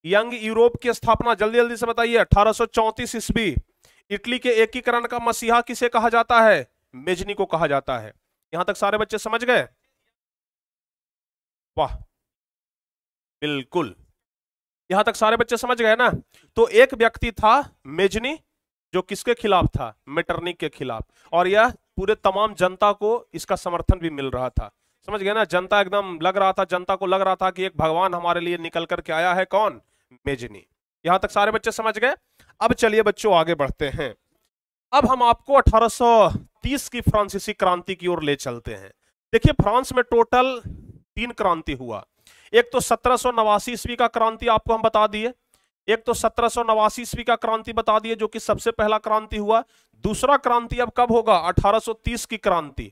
यंग यूरोप की स्थापना जल्दी जल्दी से बताइए। 1834 ईस्वी। इटली के एकीकरण का मसीहा किसे कहा जाता है? मेजनी को कहा जाता है। यहां तक सारे बच्चे समझ गए? वाह, बिल्कुल, यहां तक सारे बच्चे समझ गए ना? तो एक व्यक्ति था मेजनी, जो किसके खिलाफ था? मेटरनिक के खिलाफ, और यह पूरे तमाम जनता को इसका समर्थन भी मिल रहा था। समझ गए ना? जनता एकदम लग रहा था, जनता को लग रहा था कि एक भगवान हमारे लिए निकल करके आया है। कौन? मेजनी। यहां तक सारे बच्चे समझ गए? अब चलिए बच्चों आगे बढ़ते हैं। अब हम आपको 1830 की फ्रांसीसी क्रांति की ओर ले चलते हैं। देखिए फ्रांस में टोटल 3 क्रांति हुआ। एक तो 1789 ईस्वी का क्रांति आपको हम बता दिए, एक तो 1789 ईस्वी का क्रांति बता दिए जो कि सबसे पहला क्रांति हुआ। दूसरा क्रांति अब कब होगा? 1830 की क्रांति।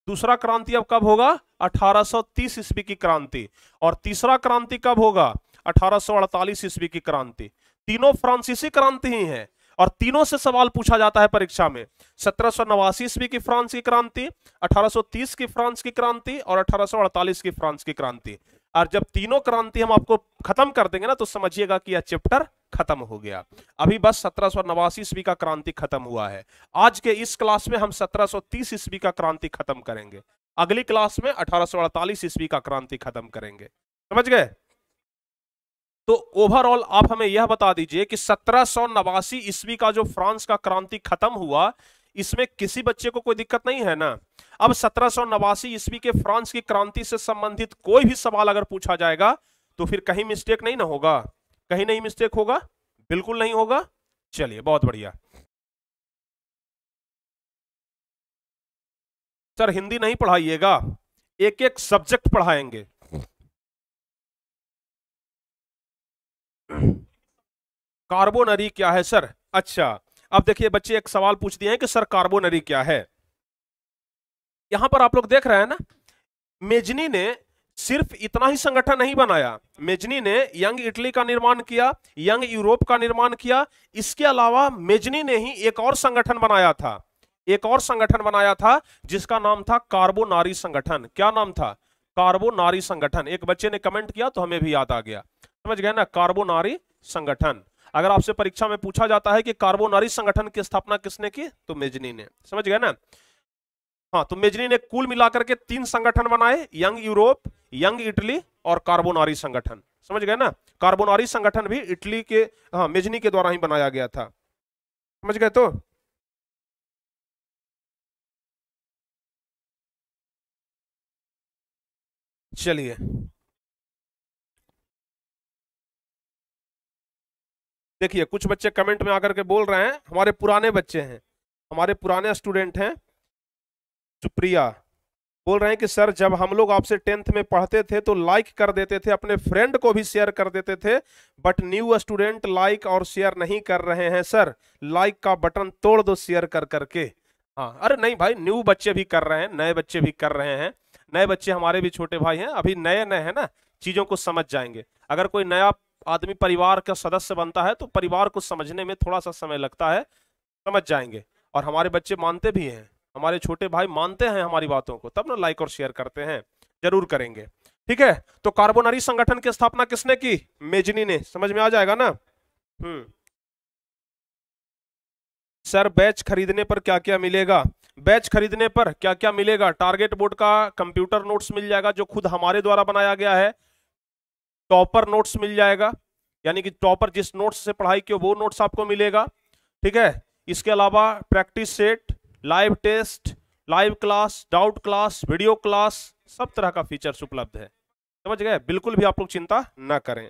दूसरा क्रांति अब कब होगा? 1830 ईस्वी की क्रांति। और तीसरा क्रांति कब होगा? 1848 ईस्वी की क्रांति। तीनों फ्रांसीसी क्रांति ही हैं और तीनों से सवाल पूछा जाता है परीक्षा में। 1789 ईस्वी की फ्रांस की क्रांति, 1830 की फ्रांस की क्रांति और 1848 की फ्रांस की क्रांति। और जब तीनों क्रांति हम आपको खत्म कर देंगे ना तो समझिएगा कि यह चैप्टर खत्म हो गया। अभी बस 1789 ईस्वी का क्रांति खत्म हुआ है। आज के इस क्लास में हम 1730 ईस्वी का क्रांति खत्म करेंगे, अगली क्लास में 1848 ईस्वी का क्रांति खत्म करेंगे। समझ गए? तो ओवरऑल आप हमें यह बता दीजिए कि 1789 ईस्वी का जो फ्रांस का क्रांति खत्म हुआ, इसमें किसी बच्चे को कोई दिक्कत नहीं है ना? अब 1789 ईस्वी के फ्रांस की क्रांति से संबंधित कोई भी सवाल अगर पूछा जाएगा तो फिर कहीं मिस्टेक नहीं ना होगा? कहीं नहीं मिस्टेक होगा? बिल्कुल नहीं होगा। चलिए बहुत बढ़िया। सर हिंदी नहीं पढ़ाइएगा, एक एक सब्जेक्ट पढ़ाएंगे। कार्बोनरी क्या है सर? अच्छा, अब देखिए बच्चे एक सवाल पूछ दिए हैं कि सर कार्बोनरी क्या है। यहां पर आप लोग देख रहे हैं ना, मेजनी ने सिर्फ इतना ही संगठन नहीं बनाया। मेजनी ने यंग इटली का निर्माण किया, यंग यूरोप का निर्माण किया। इसके अलावा मेजनी ने ही एक और संगठन बनाया था, एक और संगठन बनाया था जिसका नाम था कार्बोनारी संगठन। क्या नाम था? कार्बोनारी संगठन। एक बच्चे ने कमेंट किया तो हमें भी याद आ गया। समझ गए ना? कार्बोनारी संगठन। अगर आपसे परीक्षा में पूछा जाता है कि कार्बोनारी संगठन की स्थापना किसने की, तो मेजनी ने। समझ गए ना? हाँ, तो मेजनी ने कुल मिलाकर के 3 संगठन बनाए, यंग यूरोप, यंग इटली और कार्बोनारी संगठन। समझ गए ना? कार्बोनारी संगठन भी इटली के, हाँ, मेजनी के द्वारा ही बनाया गया था। समझ गए? तो चलिए देखिए, कुछ बच्चे कमेंट में आकर के बोल रहे हैं, हमारे पुराने बच्चे हैं, हमारे पुराने स्टूडेंट हैं, सुप्रिया, बोल रहे हैं कि सर जब हम लोग आपसे 10th में पढ़ते थे तो लाइक कर देते थे, अपने फ्रेंड को भी शेयर कर देते थे, बट न्यू स्टूडेंट लाइक और शेयर नहीं कर रहे हैं सर, लाइक का बटन तोड़ दो शेयर कर करके। हाँ, अरे नहीं भाई, न्यू बच्चे भी कर रहे हैं, नए बच्चे भी कर रहे हैं। नए बच्चे हमारे भी छोटे भाई हैं, अभी नए नए हैं ना, चीजों को समझ जाएंगे। अगर कोई नया आदमी परिवार का सदस्य बनता है तो परिवार को समझने में थोड़ा सा समय लगता है, समझ जाएंगे। और हमारे बच्चे मानते भी हैं, हमारे छोटे भाई मानते हैं हमारी बातों को, तब ना लाइक और शेयर करते हैं। जरूर करेंगे, ठीक है? तो कार्बोनरी संगठन की स्थापना किसने की? मेजनी ने। समझ में आ जाएगा ना? सर बैच खरीदने पर क्या क्या मिलेगा? बैच खरीदने पर क्या क्या मिलेगा? टारगेट बोर्ड का कंप्यूटर नोट्स मिल जाएगा जो खुद हमारे द्वारा बनाया गया है। टॉपर नोट्स मिल जाएगा, यानी कि टॉपर जिस नोट्स से पढ़ाई की वो नोट्स आपको मिलेगा। ठीक है, इसके अलावा practice set, live test, live class, doubt class, video class, सब तरह का फीचर्स उपलब्ध है। समझ गए? बिल्कुल भी आप लोग चिंता ना करें।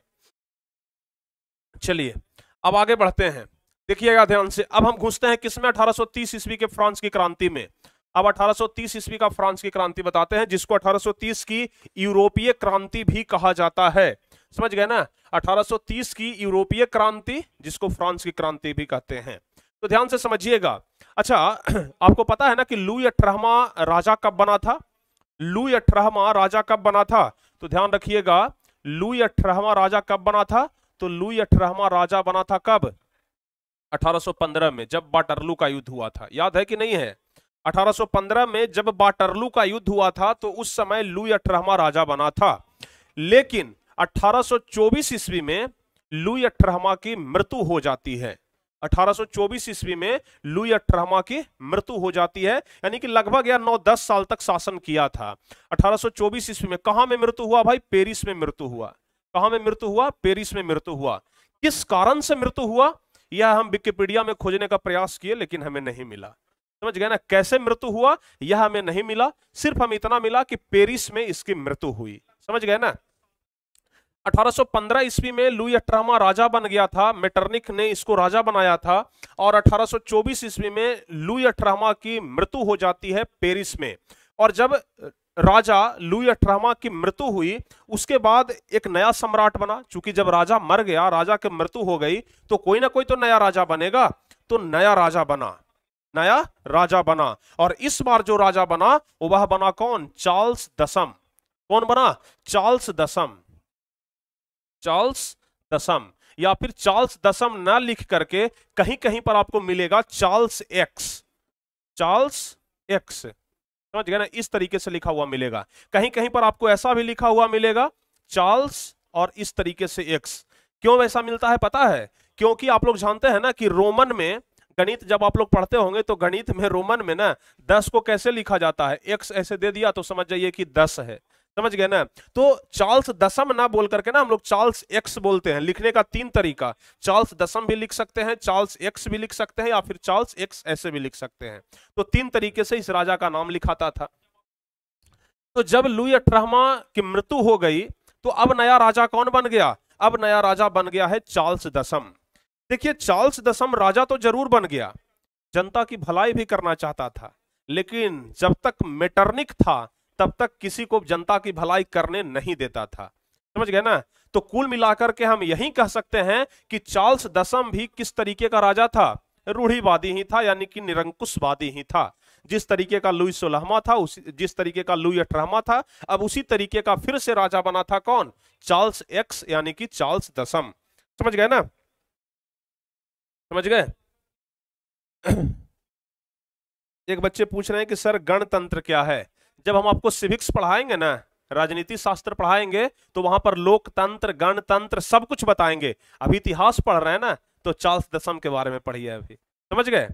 चलिए अब आगे बढ़ते हैं, देखिएगा ध्यान से। अब हम घुसते हैं किसमें? 1830 ईस्वी के फ्रांस की क्रांति में। अब 1830 ईस्वी का फ्रांस की क्रांति बताते हैं, जिसको 1830 की यूरोपीय क्रांति भी कहा जाता है। समझ गए ना? 1830 की यूरोपीय क्रांति, जिसको फ्रांस की क्रांति भी कहते हैं। तो ध्यान से समझिएगा। अच्छा, आपको पता है ना कि लुई 18वां राजा कब बना था? लुई 18वां राजा कब बना था? तो ध्यान रखिएगा, लुई 18वां राजा कब बना था? तो लुई 18वां राजा बना था कब? 1815 में, जब वाटरलू का युद्ध हुआ था। याद है कि नहीं है? 1815 में जब वाटरलू का युद्ध हुआ था तो उस समय लुई 18वां राजा बना था। लेकिन 1824 ईस्वी में लुई 18वां की मृत्यु हो जाती है। 1824 ईस्वी में लुई 18वां की मृत्यु हो जाती है, यानी कि लगभग या 9-10 साल तक शासन किया था। 1824 ईस्वी में कहां में मृत्यु हुआ भाई? पेरिस में मृत्यु हुआ। कहां में मृत्यु हुआ? पेरिस में मृत्यु हुआ। किस कारण से मृत्यु हुआ यह हम विकिपीडिया में खोजने का प्रयास किए, लेकिन हमें नहीं मिला। समझ गए ना? कैसे मृत्यु हुआ यह हमें नहीं मिला, सिर्फ हम इतना मिला कि पेरिस में इसकी मृत्यु हुई। समझ गए ना? 1815 ईस्वी में लुई 18वां राजा बन गया था, मेटरनिक ने इसको राजा बनाया था। और 1824 ईस्वी में लुई 18वां की मृत्यु हो जाती है पेरिस में। और जब राजा लुई 18वां की मृत्यु हुई, उसके बाद एक नया सम्राट बना। चूंकि जब राजा मर गया, राजा की मृत्यु हो गई, तो कोई ना कोई तो नया राजा बनेगा। तो नया राजा बना, नया राजा बना। और इस बार जो राजा बना वह बना कौन? चार्ल्स दसम। कौन बना? चार्ल्स दसम। चार्ल्स दसम, या फिर चार्ल्स दसम ना लिख करके कहीं कहीं पर आपको मिलेगा चार्ल्स एक्स। चार्ल्स एक्स, समझ गए ना? इस तरीके से लिखा हुआ मिलेगा। कहीं कहीं पर आपको ऐसा भी लिखा हुआ मिलेगा चार्ल्स और इस तरीके से एक्स। क्यों ऐसा मिलता है पता है? क्योंकि आप लोग जानते हैं ना कि रोमन में गणित जब आप लोग पढ़ते होंगे तो गणित में रोमन में ना 10 को कैसे लिखा जाता है? एक्स ऐसे दे दिया तो समझ जाइए कि 10 है। समझ गए ना? तो चार्ल्स दसम ना बोल करके ना हम लोग चार्ल्स एक्स बोलते हैं। लिखने का 3 तरीका, चार्ल्स दसम भी लिख सकते हैं, चार्ल्स एक्स भी लिख सकते हैं, या फिर चार्ल्स एक्स ऐसे भी लिख सकते हैं। तो 3 तरीके से इस राजा का नाम लिखाता था। तो जब लुई 18वां की मृत्यु हो गई तो अब नया राजा कौन बन गया? अब नया राजा बन गया है चार्ल्स दसम। देखिए, चार्ल्स दसम राजा तो जरूर बन गया, जनता की भलाई भी करना चाहता था, लेकिन जब तक मेटरनिक था तब तक किसी को जनता की भलाई करने नहीं देता था। समझ गए ना? तो कुल मिलाकर के हम यही कह सकते हैं कि चार्ल्स दसम भी किस तरीके का राजा था? रूढ़िवादी ही था, यानी कि निरंकुशवादी ही था। जिस तरीके का लुई 16वां था, जिस तरीके का लुई 18वां था, अब उसी तरीके का फिर से राजा बना था कौन? चार्ल्स एक्स, यानी कि चार्ल्स दसम। समझ गए ना? समझ गए? एक बच्चे पूछ रहे हैं कि सर गणतंत्र क्या है? जब हम आपको सिविक्स पढ़ाएंगे ना, राजनीति शास्त्र पढ़ाएंगे, तो वहां पर लोकतंत्र, गणतंत्र सब कुछ बताएंगे। अभी इतिहास पढ़ रहे हैं ना, तो चार्ल्स दसम के बारे में पढ़िए अभी। समझ गए?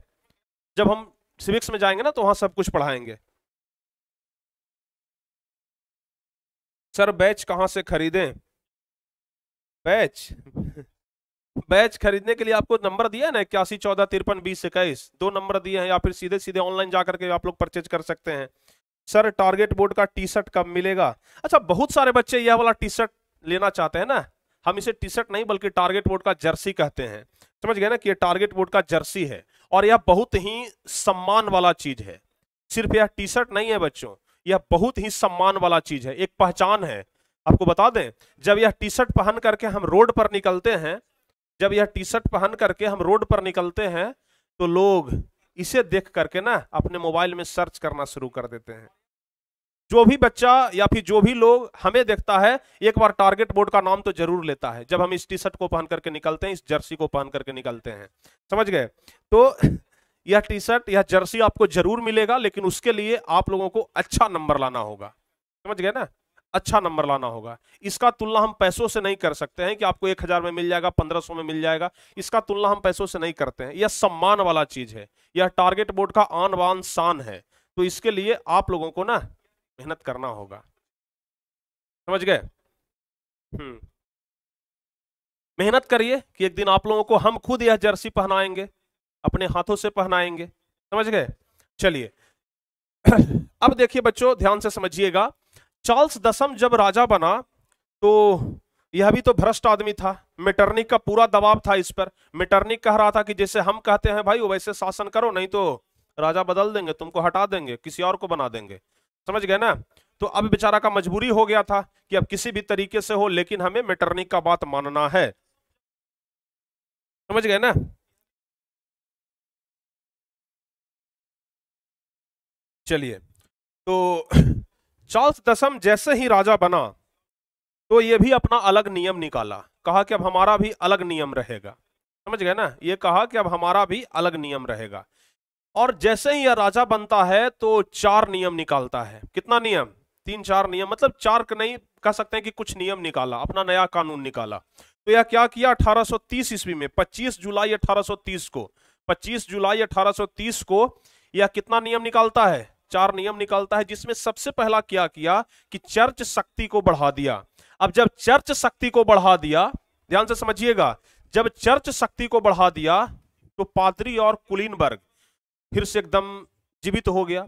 जब हम सिविक्स में जाएंगे ना तो वहां सब कुछ पढ़ाएंगे। सर बैच कहां से खरीदें? बैच बैच खरीदने के लिए आपको नंबर दिया है ना, 8114532021, 2 नंबर दिए हैं, या फिर सीधे सीधे ऑनलाइन जाकर के आप लोग परचेज कर सकते हैं। सर टारगेट बोर्ड का टी शर्ट कब मिलेगा? अच्छा, बहुत सारे बच्चे यह वाला टी शर्ट लेना चाहते हैं ना। हम इसे टी शर्ट नहीं बल्कि टारगेट बोर्ड का जर्सी कहते हैं। समझ गए ना कि ये टारगेट बोर्ड का जर्सी है, और यह बहुत ही सम्मान वाला चीज है। सिर्फ यह टी शर्ट नहीं है बच्चों, यह बहुत ही सम्मान वाला चीज है, एक पहचान है। आपको बता दें, जब यह टी शर्ट पहन करके हम रोड पर निकलते हैं, जब यह टी शर्ट पहन करके हम रोड पर निकलते हैं, तो लोग इसे देख करके ना अपने मोबाइल में सर्च करना शुरू कर देते हैं। जो भी बच्चा या फिर जो भी लोग हमें देखता है, एक बार टारगेट बोर्ड का नाम तो जरूर लेता है जब हम इस टी शर्ट को पहन करके निकलते हैं, इस जर्सी को पहन करके निकलते हैं। समझ गए? तो यह टी शर्ट, यह जर्सी आपको जरूर मिलेगा, लेकिन उसके लिए आप लोगों को अच्छा नंबर लाना होगा। समझ गए ना? अच्छा नंबर लाना होगा। इसका तुलना हम पैसों से नहीं कर सकते हैं कि आपको 1000 में मिल जाएगा, 1500 में मिल जाएगा। इसका तुलना हम पैसों से नहीं करते हैं। यह सम्मान वाला चीज है, यह टारगेट बोर्ड का आन बान शान है। तो इसके लिए आप लोगों को ना मेहनत करना होगा, समझ गए? मेहनत करिए कि एक दिन आप लोगों को हम खुद यह जर्सी पहनाएंगे, अपने हाथों से पहनाएंगे, समझ गए? चलिए अब देखिए बच्चों, ध्यान से समझिएगा। चार्ल्स दसम जब राजा बना तो यह भी तो भ्रष्ट आदमी था। मेटरनिक का पूरा दबाव था इस पर। मेटरनिक कह रहा था कि जैसे हम कहते हैं भाई वैसे शासन करो, नहीं तो राजा बदल देंगे, तुमको हटा देंगे, किसी और को बना देंगे, समझ गए ना? तो अब बेचारा का मजबूरी हो गया था कि अब किसी भी तरीके से हो, लेकिन हमें मेटरनिक का बात मानना है, समझ गए ना? चलिए, तो चार्ल्स दसम जैसे ही राजा बना तो ये भी अपना अलग नियम निकाला। कहा कि अब हमारा भी अलग नियम रहेगा, समझ गए ना? ये कहा कि अब हमारा भी अलग नियम रहेगा। और जैसे ही यह राजा बनता है तो 4 नियम निकालता है। कितना नियम? 3-4 नियम, मतलब 4 नहीं कह सकते हैं कि कुछ नियम निकाला, अपना नया कानून निकाला। तो यह क्या किया? 1830 ईस्वी में 25 जुलाई 1830 को 25 जुलाई 1830 को यह कितना नियम निकालता है? 4 नियम निकालता है, जिसमें सबसे पहला क्या किया कि चर्च शक्ति को बढ़ा दिया। अब जब चर्च शक्ति को बढ़ा दिया, ध्यान से समझिएगा, जब चर्च शक्ति को बढ़ा दिया तो पादरी और कुलीनबर्ग फिर से एकदम जीवित हो गया।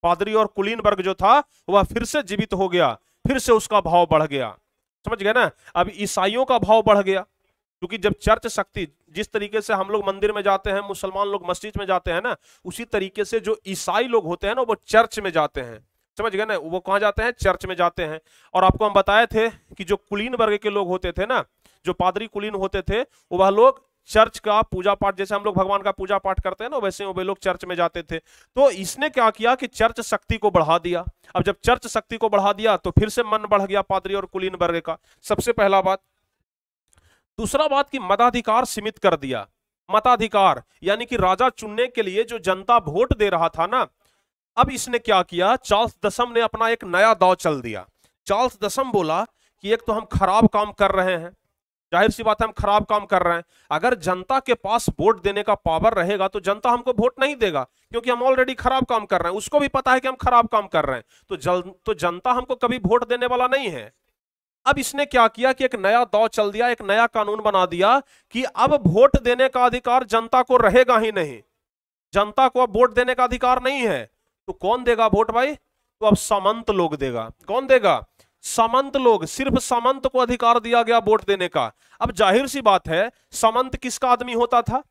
पादरी और कुलीनबर्ग जो था वह फिर से जीवित हो गया, फिर से उसका भाव बढ़ गया, समझ गए ना? अब ईसाइयों का भाव बढ़ गया, क्योंकि जब चर्च शक्ति, जिस तरीके से हम लोग मंदिर में जाते हैं, मुसलमान लोग मस्जिद में जाते हैं ना, उसी तरीके से जो ईसाई लोग होते हैं ना वो चर्च में जाते हैं, समझ गए ना? वो कहां जाते हैं? चर्च में जाते हैं। और आपको हम बताए थे कि जो कुलीन वर्ग के लोग होते थे ना, जो पादरी कुलीन होते थे, वह लोग चर्च का पूजा पाठ, जैसे हम लोग भगवान का पूजा पाठ करते हैं ना, वैसे वो लोग चर्च में जाते थे। तो इसने क्या किया कि चर्च शक्ति को बढ़ा दिया। अब जब चर्च शक्ति को बढ़ा दिया तो फिर से मन बढ़ गया पादरी और कुलीन वर्ग का, सबसे पहला बात। दूसरा बात कि मताधिकार सीमित कर दिया। मताधिकार यानी कि राजा चुनने के लिए जो जनता वोट दे रहा था ना, अब इसने क्या किया? चार्ल्स दसम ने अपना एक नया दांव चल दिया। चार्ल्स दसम बोला कि एक तो हम खराब काम कर रहे हैं, जाहिर सी बात है हम खराब काम कर रहे हैं। अगर जनता के पास वोट देने का पावर रहेगा तो जनता हमको वोट नहीं देगा, क्योंकि हम ऑलरेडी खराब काम कर रहे हैं। उसको भी पता है कि हम खराब काम कर रहे हैं, तो जनता हमको कभी वोट देने वाला नहीं है। अब इसने क्या किया कि एक नया दौर चल दिया, एक नया कानून बना दिया कि अब वोट देने का अधिकार जनता को रहेगा ही नहीं। जनता को अब वोट देने का अधिकार नहीं है, तो कौन देगा वोट भाई? तो अब सामंत लोग देगा। कौन देगा? सामंत लोग। सिर्फ सामंत को अधिकार दिया गया वोट देने का। अब जाहिर सी बात है, सामंत किसका आदमी होता था?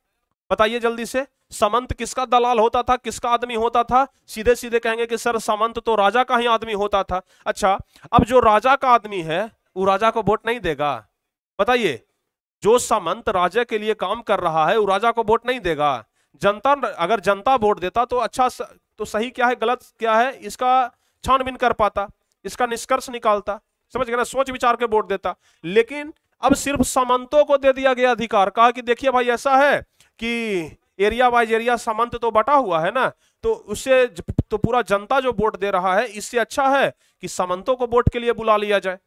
बताइए जल्दी से। सामंत किसका दलाल होता था, किसका आदमी होता था? सीधे सीधे कहेंगे कि सर सामंत तो राजा का ही आदमी होता था। अच्छा, अब जो राजा का आदमी है वो राजा को वोट नहीं देगा? बताइए, जो सामंत राजा के लिए काम कर रहा है वो राजा को वोट नहीं देगा। जनता, अगर जनता वोट देता तो अच्छा, तो सही क्या है गलत क्या है इसका छानबीन कर पाता, इसका निष्कर्ष निकालता, समझ गए ना? सोच विचार के वोट देता। लेकिन अब सिर्फ सामंतों को दे दिया गया अधिकार। कहा कि देखिए भाई, ऐसा है कि एरिया वाइज एरिया सामंत तो बटा हुआ है ना, तो उससे तो पूरा जनता जो वोट दे रहा है, इससे अच्छा है कि सामंतों को वोट के लिए बुला लिया जाए।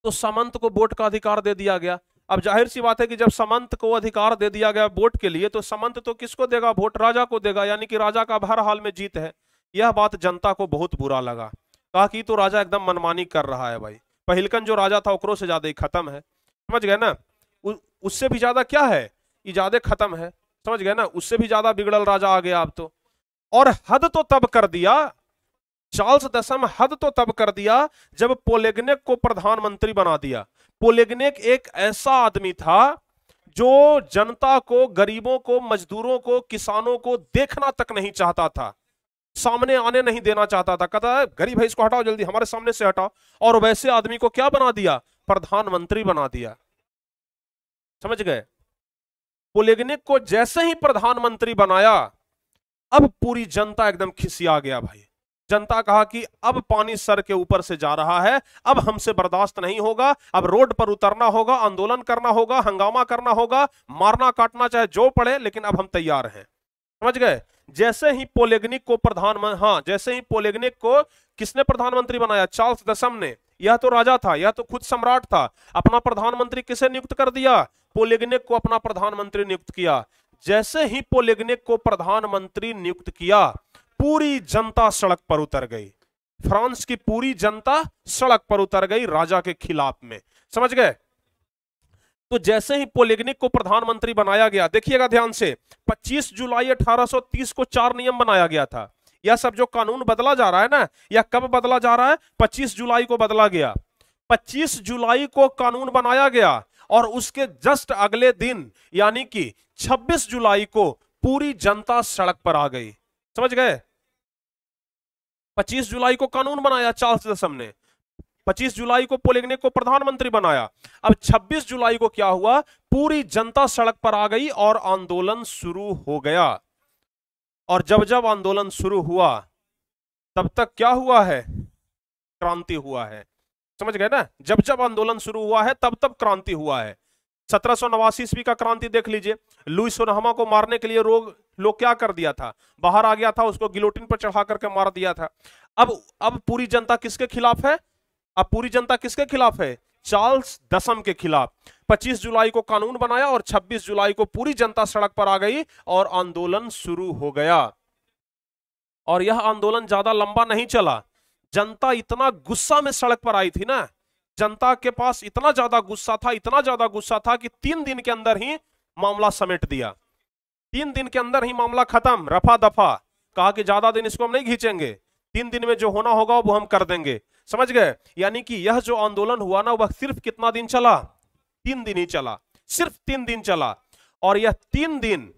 तो सामंत को वोट का अधिकार दे दिया गया। अब जाहिर सी बात है कि जब सामंत को अधिकार दे दिया गया वोट के लिए, तो सामंत तो किसको देगा वोट? राजा को देगा, यानी कि राजा का हर हाल में जीत है। यह बात जनता को बहुत बुरा लगा। कहा कि तो राजा एकदम मनमानी कर रहा है भाई, पहिलकन जो राजा था ओकरो से ज्यादा ही खत्म है, समझ गए ना? उससे भी ज्यादा क्या है, ये ज्यादा खत्म है, समझ गए ना? उससे भी ज्यादा बिगड़ल राजा आ गया अब तो। और हद तो तब कर दिया चार्ल्स दसम, हद तो तब कर दिया जब पोलेगनेक को प्रधानमंत्री बना दिया। पोलेगनेक एक ऐसा आदमी था जो जनता को, गरीबों को, मजदूरों को, किसानों को देखना तक नहीं चाहता था, सामने आने नहीं देना चाहता था। कहता है गरीब है, इसको हटाओ जल्दी, हमारे सामने से हटाओ। और वैसे आदमी को क्या बना दिया? प्रधानमंत्री बना दिया, समझ गए? पोलेगनेक को जैसे ही प्रधानमंत्री बनाया, अब पूरी जनता एकदम खिसिया गया भाई। जनता कहा कि अब पानी सर के ऊपर से जा रहा है, अब हमसे बर्दाश्त नहीं होगा, अब रोड पर उतरना होगा, आंदोलन करना होगा, हंगामा करना होगा, मारना काटना चाहे जो पड़े, लेकिन अब हम तैयार हैं, समझ गए? जैसे ही पोलेगनिक को जैसे ही पोलेगनिक को किसने प्रधानमंत्री बनाया? चार्ल्स दसम ने। यह तो राजा था, यह तो खुद सम्राट था। अपना प्रधानमंत्री किसे नियुक्त कर दिया? पोलेगनिक को अपना प्रधानमंत्री नियुक्त किया। जैसे ही पोलेगनिक को प्रधानमंत्री नियुक्त किया, पूरी जनता सड़क पर उतर गई। फ्रांस की पूरी जनता सड़क पर उतर गई राजा के खिलाफ में। समझ गए? तो जैसे ही पोलेगनिक को प्रधानमंत्री बनाया गया, देखिएगा ध्यान से, 25 जुलाई 1830 को 4 नियम बनाया गया था। यह सब जो कानून बदला जा रहा है ना, यह कब बदला जा रहा है? 25 जुलाई को बदला गया। 25 जुलाई को कानून बनाया गया और उसके जस्ट अगले दिन यानी कि 26 जुलाई को पूरी जनता सड़क पर आ गई। समझ गए? 25 जुलाई को कानून बनाया चार्ल्स दसम ने, 25 जुलाई को पोलेगनिक को प्रधानमंत्री बनाया। अब 26 जुलाई को क्या हुआ? पूरी जनता सड़क पर आ गई और आंदोलन शुरू हो गया। और जब जब आंदोलन शुरू हुआ तब तक क्या हुआ है? क्रांति हुआ है। समझ गए ना? जब जब आंदोलन शुरू हुआ है तब तब क्रांति हुआ है। 1789 ईस्वी का क्रांति देख लीजिए। लुई सोलहवां को मारने के लिए लोग क्या कर दिया था? बाहर आ गया था, उसको गिलोटिन पर चढ़ा करके मार दिया था। अब पूरी जनता किसके खिलाफ है? अब पूरी जनता किसके खिलाफ है? चार्ल्स दसम के खिलाफ। 25 जुलाई को कानून बनाया और 26 जुलाई को पूरी जनता सड़क पर आ गई और आंदोलन शुरू हो गया। और यह आंदोलन ज्यादा लंबा नहीं चला। जनता इतना गुस्सा में सड़क पर आई थी ना, जनता के पास इतना ज्यादा गुस्सा था कि 3 दिन के अंदर ही मामला समेट दिया। 3 दिन के अंदर ही मामला खत्म, रफा दफा। कहा कि ज्यादा दिन इसको हम नहीं खींचेंगे, 3 दिन में जो होना होगा वो हम कर देंगे। समझ गए? यानी कि यह जो आंदोलन हुआ ना, वह सिर्फ कितना दिन चला? 3 दिन ही चला, सिर्फ 3 दिन चला। और यह 3 दिन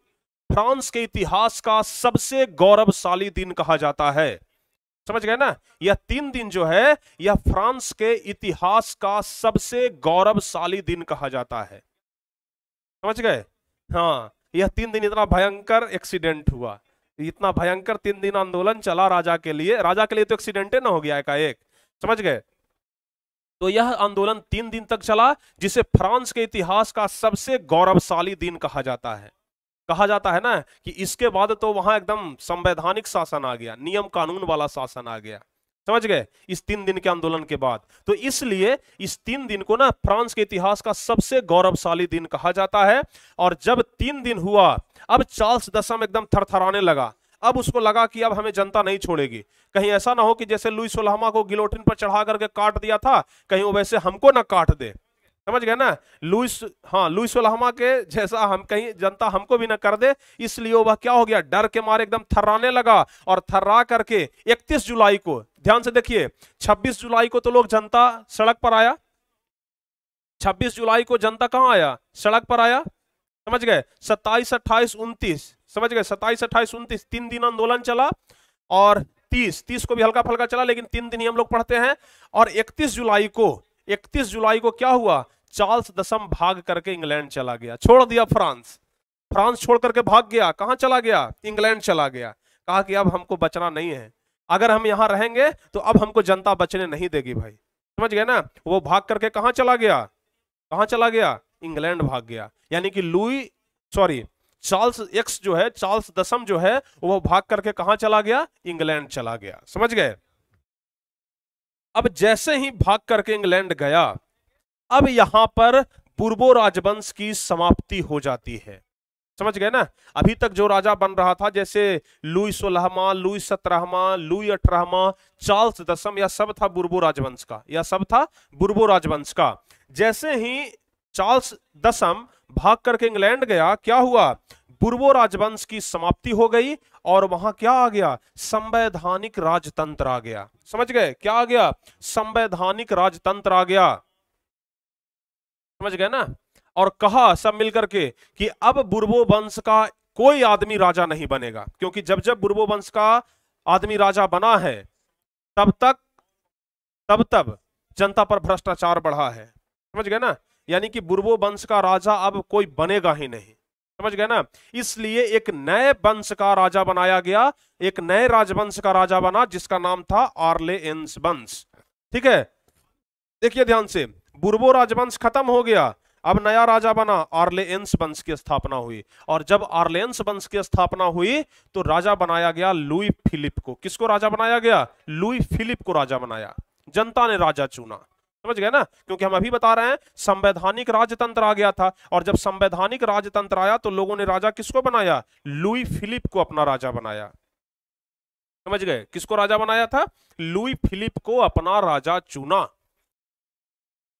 फ्रांस के इतिहास का सबसे गौरवशाली दिन कहा जाता है। समझ गए ना? यह 3 दिन जो है, यह फ्रांस के इतिहास का सबसे गौरवशाली दिन कहा जाता है। समझ गए? हाँ, यह 3 दिन इतना भयंकर एक्सीडेंट हुआ, इतना भयंकर 3 दिन आंदोलन चला राजा के लिए तो एक्सीडेंट ना हो गया एकाएक। समझ गए? तो यह आंदोलन 3 दिन तक चला, जिसे फ्रांस के इतिहास का सबसे गौरवशाली दिन कहा जाता है। कहा जाता है ना कि इसके बाद तो वहां एकदम संवैधानिक शासन आ गया, नियम कानून वाला शासन आ गया। समझ गए? इस 3 दिन के आंदोलन के बाद। तो इसलिए इस 3 दिन को ना फ्रांस के इतिहास का सबसे गौरवशाली दिन कहा जाता है। और जब 3 दिन हुआ, अब चार्ल्स दसम एकदम थरथराने लगा। अब उसको लगा कि अब हमें जनता नहीं छोड़ेगी। कहीं ऐसा ना हो कि जैसे लुई सोलहवां को गिलोटिन पर चढ़ा करके काट दिया था, कहीं वो वैसे हमको ना काट दे। समझ गए ना? लुई सोलहवां के जैसा हम कहीं जनता हमको भी ना कर दे। इसलिए वह क्या हो गया? डर के मारे एकदम थर्राने लगा। और थर्रा करके 31 जुलाई को, ध्यान से देखिए, 26 जुलाई को तो लोग जनता सड़क पर आया। 26 जुलाई को जनता कहां आया? सड़क पर आया। समझ गए? 27, 28, 29, समझ गए? 27, 28, 29 3 दिन आंदोलन चला। और 30 को भी हल्का फल्का चला, लेकिन 3 दिन ही हम लोग पढ़ते हैं। और 31 जुलाई को क्या हुआ? चार्ल्स दसम भाग करके इंग्लैंड चला गया, छोड़ दिया फ्रांस छोड़ करके भाग गया। कहां चला गया? इंग्लैंड चला गया। कहा कि अब हमको बचना नहीं है, अगर हम यहां रहेंगे तो अब हमको जनता बचने नहीं देगी भाई। समझ गए ना? वो भाग करके कहां चला गया? इंग्लैंड भाग गया। यानी कि चार्ल्स दसम जो है वो भाग करके कहां चला गया? इंग्लैंड चला गया। समझ गए? अब जैसे ही भाग करके इंग्लैंड गया, अब यहां पर बुर्बो राजवंश की समाप्ति हो जाती है। समझ गए ना? अभी तक जो राजा बन रहा था, जैसे लुई 16वां, लुई 17वां, लुई 18वां, चार्ल्स दसम, यह सब था बुर्बो राजवंश का। जैसे ही चार्ल्स दसम भाग करके इंग्लैंड गया, क्या हुआ? बुर्बो राजवंश की समाप्ति हो गई और वहां क्या आ गया? संवैधानिक राजतंत्र आ गया। समझ गए? क्या आ गया? संवैधानिक राजतंत्र आ गया। समझ गए ना? और कहा सब मिलकर के कि अब बुर्बो वंश का कोई आदमी राजा नहीं बनेगा, क्योंकि जब जब बुर्बो वंश का आदमी राजा बना है तब जनता पर भ्रष्टाचार बढ़ा है। समझ गए ना? यानी कि बुर्बो वंश का राजा अब कोई बनेगा ही नहीं। समझ गए ना? इसलिए एक नए वंश का राजा बनाया गया, एक नए राजवंश का राजा बना, जिसका नाम था ऑर्लेएंस वंश। ठीक है? देखिए ध्यान से, बुर्बो राजवंश खत्म हो गया। अब नया राजा बना, आर्लेन्स वंश की स्थापना हुई, और जब आर्लेन्स वंश की स्थापना हुई तो राजा बनाया गया लुई फिलिप को। किसको राजा बनाया गया? लुई फिलिप को राजा बनाया, जनता ने राजा चुना। समझ गए ना? क्योंकि हम अभी बता रहे हैं संवैधानिक राजतंत्र आ गया था, और जब संवैधानिक राजतंत्र आया तो लोगों ने राजा किसको बनाया? लुई फिलिप को अपना राजा बनाया। समझ गए? किसको राजा बनाया था? लुई फिलिप को अपना राजा चुना।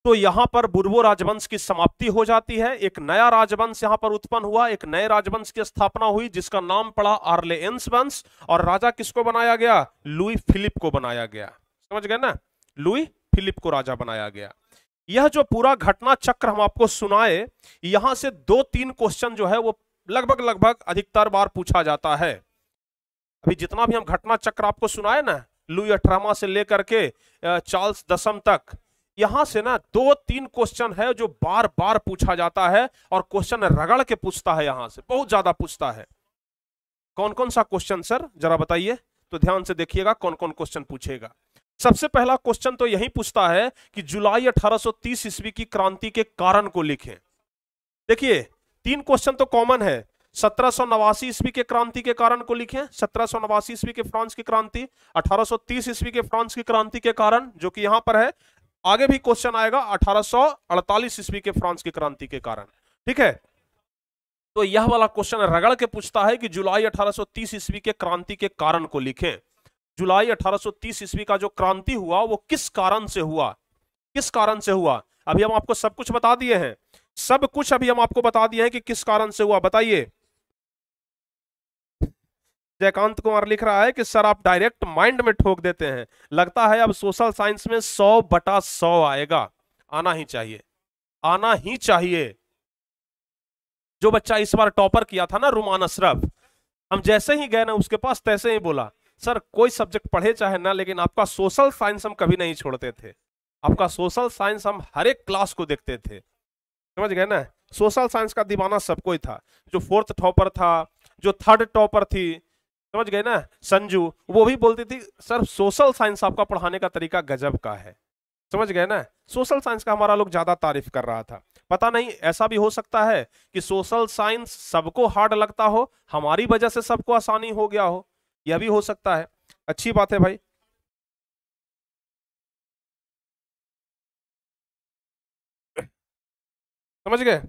तो यहां पर बुर्बो राजवंश की समाप्ति हो जाती है, एक नया राजवंश यहां पर उत्पन्न हुआ, एक नए राजवंश की स्थापना हुई जिसका नाम पड़ा आर्लेन्स वंश, और राजा किसको बनाया गया? लुई फिलिप को बनाया गया। समझ गए ना? लुई फिलिप को राजा बनाया गया। यह जो पूरा घटना चक्र हम आपको सुनाए, यहां से 2-3 क्वेश्चन जो है वो लगभग लगभग अधिकतर बार पूछा जाता है। अभी जितना भी हम घटना चक्र आपको सुनाए ना, लुई 18वां से लेकर के चार्ल्स 10 तक, यहां से ना 2-3 क्वेश्चन है जो बार बार पूछा जाता है, और क्वेश्चन रगड़ के पूछता है, यहां से बहुत ज्यादा पूछता है। कौन कौन सा क्वेश्चन सर, जरा बताइए तो, ध्यान से देखिएगा कौन कौन क्वेश्चन पूछेगा। सबसे पहला क्वेश्चन तो यही पूछता है कि जुलाई 1830 ईस्वी की क्रांति के कारण को लिखें। देखिए 3 क्वेश्चन तो कॉमन है। 1789 ईस्वी के क्रांति के कारण को लिखें, 1789 ईस्वी के फ्रांस की क्रांति, 1830 ईस्वी के फ्रांस की क्रांति के कारण, जो कि यहां पर है। आगे भी क्वेश्चन आएगा 1848 ईस्वी के फ्रांस की क्रांति के कारण। ठीक है, तो यह वाला क्वेश्चन रगड़ के पूछता है कि जुलाई 1830 ईस्वी के क्रांति के कारण को लिखें। जुलाई 1830 ईस्वी का जो क्रांति हुआ वो किस कारण से हुआ? किस कारण से हुआ? अभी हम आपको सब कुछ बता दिए हैं, सब कुछ अभी हम आपको बता दिए हैं कि किस कारण से हुआ। बताइए। जयकांत कुमार लिख रहा है कि सर आप डायरेक्ट माइंड में ठोक देते हैं, लगता है अब सोशल साइंस में 100/100 आएगा। आना ही चाहिए, आना ही चाहिए। जो बच्चा इस बार टॉपर किया था ना, रुमान अशरफ, हम जैसे ही गए ना उसके पास, तैसे ही बोला सर कोई सब्जेक्ट पढ़े चाहे ना, लेकिन आपका सोशल साइंस हम कभी नहीं छोड़ते थे। आपका सोशल साइंस हम हर एक क्लास को देखते थे। समझ गए ना? सोशल साइंस का दीवाना सबको ही था। जो 4th टॉपर था, जो 3rd टॉपर थी, समझ गए ना, संजू, वो भी बोलती थी सर सोशल साइंस आपका पढ़ाने का तरीका गजब का है। समझ गए ना? सोशल साइंस का हमारा लोग ज्यादा तारीफ कर रहा था। पता नहीं, ऐसा भी हो सकता है कि सोशल साइंस सबको हार्ड लगता हो, हमारी वजह से सबको आसानी हो गया हो, यह भी हो सकता है। अच्छी बात है भाई। समझ गए?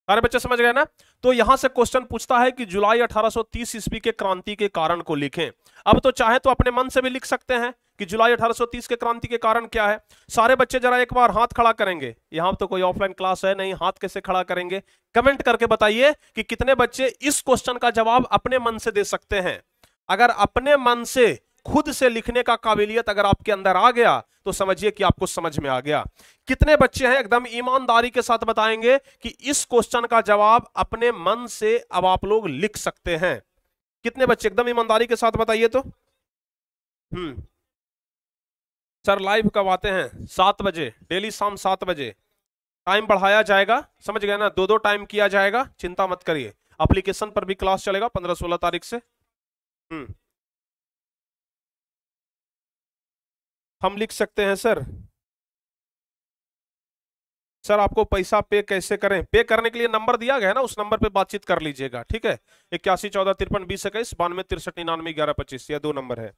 सारे बच्चे समझ गए ना? तो यहां से क्वेश्चन पूछता है कि जुलाई 1830 ईस्वी के क्रांति के कारण को लिखें। अब तो चाहे तो अपने मन से भी लिख सकते हैं कि जुलाई 1830 के क्रांति के कारण क्या है। सारे बच्चे जरा एक बार हाथ खड़ा करेंगे। यहां तो कोई ऑफलाइन क्लास है नहीं, हाथ कैसे खड़ा करेंगे? कमेंट करके बताइए कि कितने बच्चे इस क्वेश्चन का जवाब अपने मन से दे सकते हैं। अगर अपने मन से खुद से लिखने का काबिलियत अगर आपके अंदर आ गया तो समझिए कि आपको समझ में आ गया। कितने बच्चे हैं एकदम ईमानदारी के साथ बताएंगे कि इस क्वेश्चन का जवाब अपने मन से अब आप लोग लिख सकते हैं? कितने बच्चे एकदम ईमानदारी के साथ बताइए तो। सर लाइव कब आते हैं? 7 बजे, डेली शाम 7 बजे। टाइम बढ़ाया जाएगा, समझ गए ना? 2-2 टाइम किया जाएगा, चिंता मत करिए। एप्लीकेशन पर भी क्लास चलेगा 15-16 तारीख से। हम लिख सकते हैं सर। सर आपको पैसा पे कैसे करें? पे करने के लिए नंबर दिया गया है ना, उस नंबर पे बातचीत कर लीजिएगा। ठीक है, 8114532021 9263911125, यह 2 नंबर है।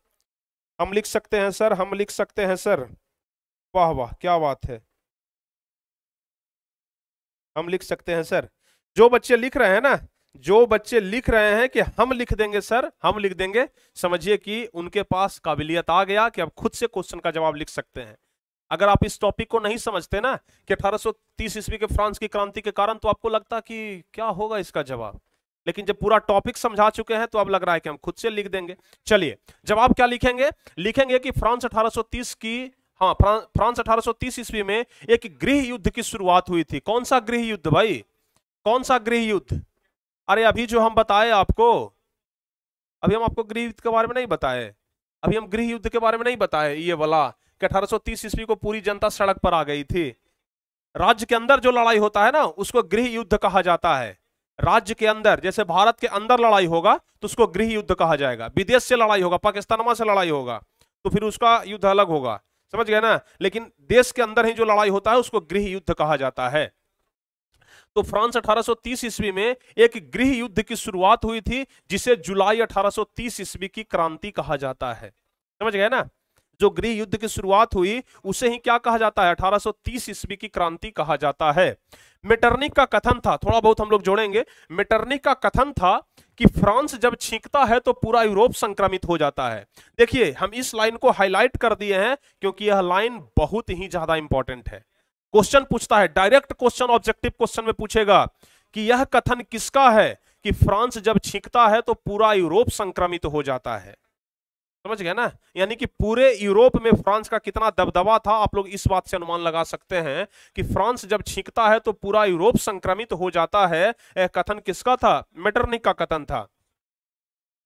हम लिख सकते हैं सर, हम लिख सकते हैं सर। वाह वाह, क्या बात है, हम लिख सकते हैं सर। जो बच्चे लिख रहे हैं ना, जो बच्चे लिख रहे हैं कि हम लिख देंगे सर, हम लिख देंगे, समझिए कि उनके पास काबिलियत आ गया कि अब खुद से क्वेश्चन का जवाब लिख सकते हैं। अगर आप इस टॉपिक को नहीं समझते ना कि 1830 ईस्वी के फ्रांस की क्रांति के कारण, तो आपको लगता कि क्या होगा इसका जवाब, लेकिन जब पूरा टॉपिक समझा चुके हैं तो अब लग रहा है कि हम खुद से लिख देंगे। चलिए जवाब क्या लिखेंगे? लिखेंगे कि फ्रांस 1830 की, हाँ, फ्रांस 1830 ईस्वी में एक गृह युद्ध की शुरुआत हुई थी। कौन सा गृह युद्ध भाई? कौन सा गृह युद्ध? अरे अभी जो हम बताए आपको, अभी हम आपको गृह युद्ध के बारे में नहीं बताए, अभी हम गृह युद्ध के बारे में नहीं बताए। ये वाला कि 1830 ईस्वी को पूरी जनता सड़क पर आ गई थी। राज्य के अंदर जो लड़ाई होता है ना, उसको गृह युद्ध कहा जाता है। राज्य के अंदर, जैसे भारत के अंदर लड़ाई होगा तो उसको गृह युद्ध कहा जाएगा। विदेश से लड़ाई होगा, पाकिस्तान से लड़ाई होगा तो फिर उसका युद्ध अलग होगा, समझ गए ना। लेकिन देश के अंदर ही जो लड़ाई होता है उसको गृह युद्ध कहा जाता है। तो फ्रांस 1830 ईस्वी में एक गृह युद्ध की शुरुआत हुई थी, जिसे जुलाई 1830 ईस्वी की क्रांति कहा जाता है, समझ गए ना। जो गृह युद्ध की शुरुआत हुई उसे ही क्या कहा जाता है, 1830 ईस्वी की क्रांति कहा जाता है। मेटरनिक का कथन था, थोड़ा बहुत हम लोग जोड़ेंगे। मेटरनिक का कथन था कि फ्रांस जब छींकता है तो पूरा यूरोप संक्रमित हो जाता है। देखिए हम इस लाइन को हाईलाइट कर दिए हैं क्योंकि यह लाइन बहुत ही ज्यादा इंपॉर्टेंट है। क्वेश्चन पूछता है, डायरेक्ट क्वेश्चन ऑब्जेक्टिव क्वेश्चन में पूछेगा कि यह कथन किसका है कि फ्रांस जब छींकता है तो पूरा यूरोप संक्रमित हो जाता है, समझ गए ना। यानी कि पूरे यूरोप में फ्रांस का कितना दबदबा था, आप लोग इस बात से अनुमान लगा सकते हैं कि फ्रांस जब छींकता है तो पूरा यूरोप संक्रमित हो जाता है। यह कथन किसका था, मेटरनिक का कथन था।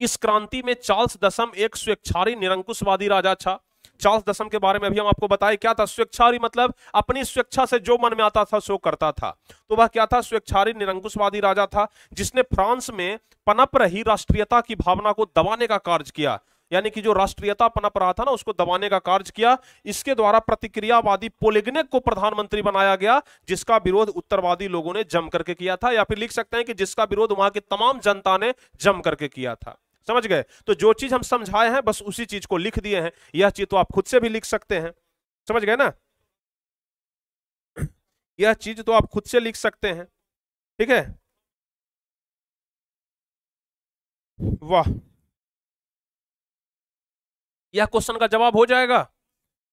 इस क्रांति में चार्ल्स दशम एक स्वेच्छारी निरंकुशवादी राजा था। चार्ल्स दशम के बारे में अभी हम आपको बताए क्या था, स्वेच्छारी मतलब अपनी स्वेच्छा से जो मन में आता था सो करता था। तो वह क्या था, स्वेच्छारी निरंकुशवादी राजा था, जिसने फ्रांस में पनप रही राष्ट्रीयता की भावना को दबाने का कार्य किया। यानी कि जो राष्ट्रीयता पनप रहा था ना उसको दबाने का कार्य किया। इसके द्वारा प्रतिक्रियावादी पोलिगनेक को प्रधानमंत्री बनाया गया, जिसका विरोध उत्तरवादी लोगों ने जम करके किया था, या फिर लिख सकते हैं कि जिसका विरोध वहां की तमाम जनता ने जम करके किया था, समझ गए। तो जो चीज हम समझाए हैं बस उसी चीज को लिख दिए हैं, यह चीज तो आप खुद से भी लिख सकते हैं, समझ गए ना। यह चीज तो आप खुद से लिख सकते हैं, ठीक है। वाह, यह क्वेश्चन का जवाब हो जाएगा,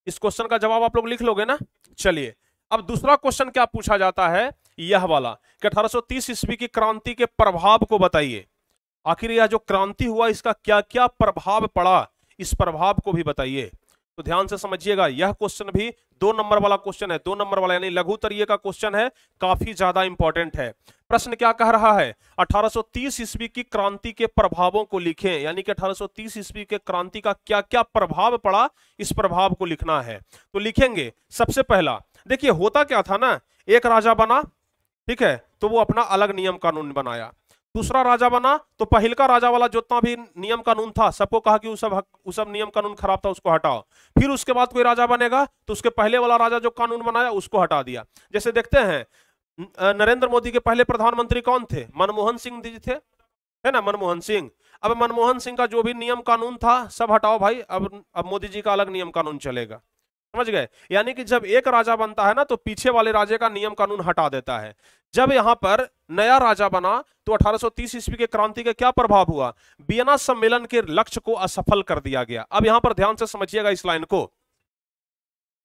इस क्वेश्चन का जवाब आप लोग लिख लोगे ना। चलिए अब दूसरा क्वेश्चन क्या पूछा जाता है, यह वाला कि 1830 ईस्वी की क्रांति के प्रभाव को बताइए। आखिर यह जो क्रांति हुआ इसका क्या क्या प्रभाव पड़ा, इस प्रभाव को भी बताइए। तो ध्यान से समझिएगा, यह क्वेश्चन भी 2 नंबर वाला क्वेश्चन है, 2 नंबर वाला यानी लघु तरीके का क्वेश्चन है, काफी ज्यादा इंपॉर्टेंट है। प्रश्न क्या कह रहा है, 1830 ईस्वी की क्रांति के प्रभावों को लिखें, यानी कि 1830 ईस्वी के क्रांति का क्या क्या प्रभाव पड़ा, इस प्रभाव को लिखना है। तो लिखेंगे सबसे पहला, देखिए होता क्या था ना, एक राजा बना, ठीक है, तो वो अपना अलग नियम कानून बनाया। दूसरा राजा बना तो पहिल का राजा वाला जितना भी नियम कानून था सबको कहा कि वो सब नियम कानून खराब था उसको हटाओ। फिर उसके बाद कोई राजा बनेगा तो उसके पहले वाला राजा जो कानून बनाया उसको हटा दिया। जैसे देखते हैं नरेंद्र मोदी के पहले प्रधानमंत्री कौन थे, मनमोहन सिंह जी थे, है ना, मनमोहन सिंह। अब मनमोहन सिंह का जो भी नियम कानून था सब हटाओ भाई, अब मोदी जी का अलग नियम कानून चलेगा, समझ गए। यानी कि जब एक राजा बनता है ना तो पीछे वाले राजे का नियम कानून हटा देता है। जब यहां पर नया राजा बना तो 1830 ईस्वी के क्रांति का क्या प्रभाव हुआ, वियना सम्मेलन के लक्ष्य को असफल कर दिया गया। अब यहां पर ध्यान से समझिएगा इस लाइन को,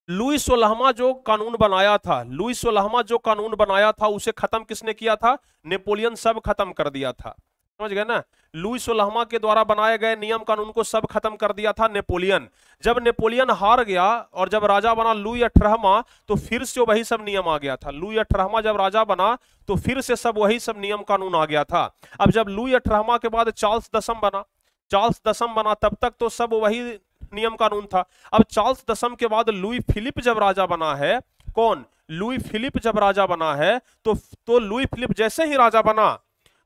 लुई 16वां जो कानून बनाया था, लुई 16वां जो कानून बनाया था उसे खत्म किसने किया था, नेपोलियन सब खत्म कर दिया था, समझ गए ना। लुई 16वां के द्वारा बनाए गए नियम कानून को सब खत्म कर दिया था नेपोलियन। जब नेपोलियन हार गया और जब राजा बना लुई 18वां तो फिर से वही सब नियम आ गया था। लुई 18वां जब राजा बना तो फिर से सब वही सब नियम कानून आ गया था। अब जब लुई 18वां के बाद चार्ल्स दशम बना, चार्ल्स दशम बना तब तक तो सब वही नियम कानून था। अब चार्ल्स दशम के बाद लुई फिलिप जब राजा बना है, कौन, लुई फिलिप जब राजा बना है तो लुई फिलिप जैसे ही राजा बना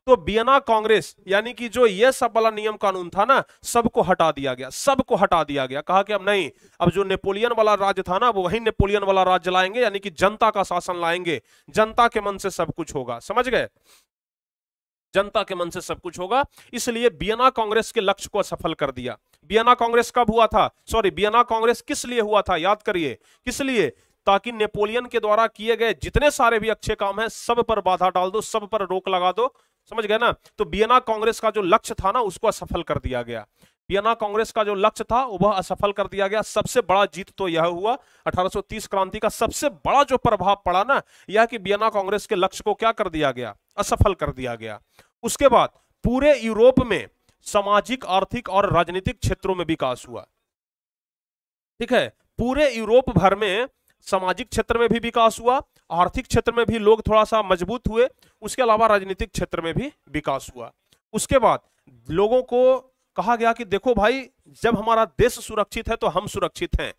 तो वियना कांग्रेस यानी कि जो ये सब वाला नियम कानून था ना सबको हटा दिया गया, सबको हटा दिया गया। कहा कि अब नहीं, अब जो नेपोलियन वाला राज्य था ना वो वही नेपोलियन वाला राज्य लाएंगे, यानी कि जनता का शासन लाएंगे, जनता के मन से सब कुछ होगा, समझ गए, जनता के मन से सब कुछ होगा। इसलिए वियना कांग्रेस के लक्ष्य को असफल कर दिया। वियना कांग्रेस कब हुआ था, सॉरी वियना कांग्रेस किस लिए हुआ था, याद करिए, किस लिए, ताकि नेपोलियन के द्वारा किए गए जितने सारे भी अच्छे काम हैं सब पर बाधा डाल दो, सब पर रोक लगा दो, समझ गए ना। तो वियना कांग्रेस का जो लक्ष्य था ना उसको असफल कर दिया गया। वियना कांग्रेस का जो लक्ष्य था वह असफल कर दिया गया। सबसे बड़ा जीत तो यह हुआ 1830 क्रांति का सबसे बड़ा जो प्रभाव पड़ा ना यह कि वियना कांग्रेस के लक्ष्य को क्या कर दिया गया, असफल कर दिया गया। उसके बाद पूरे यूरोप में सामाजिक, आर्थिक और राजनीतिक क्षेत्रों में विकास हुआ, ठीक है, पूरे यूरोप भर में सामाजिक क्षेत्र में भी विकास हुआ, आर्थिक क्षेत्र में भी लोग थोड़ा सा मजबूत हुए, उसके अलावा राजनीतिक क्षेत्र में भी विकास हुआ। उसके बाद लोगों को कहा गया कि देखो भाई जब हमारा देश सुरक्षित है तो हम सुरक्षित हैं,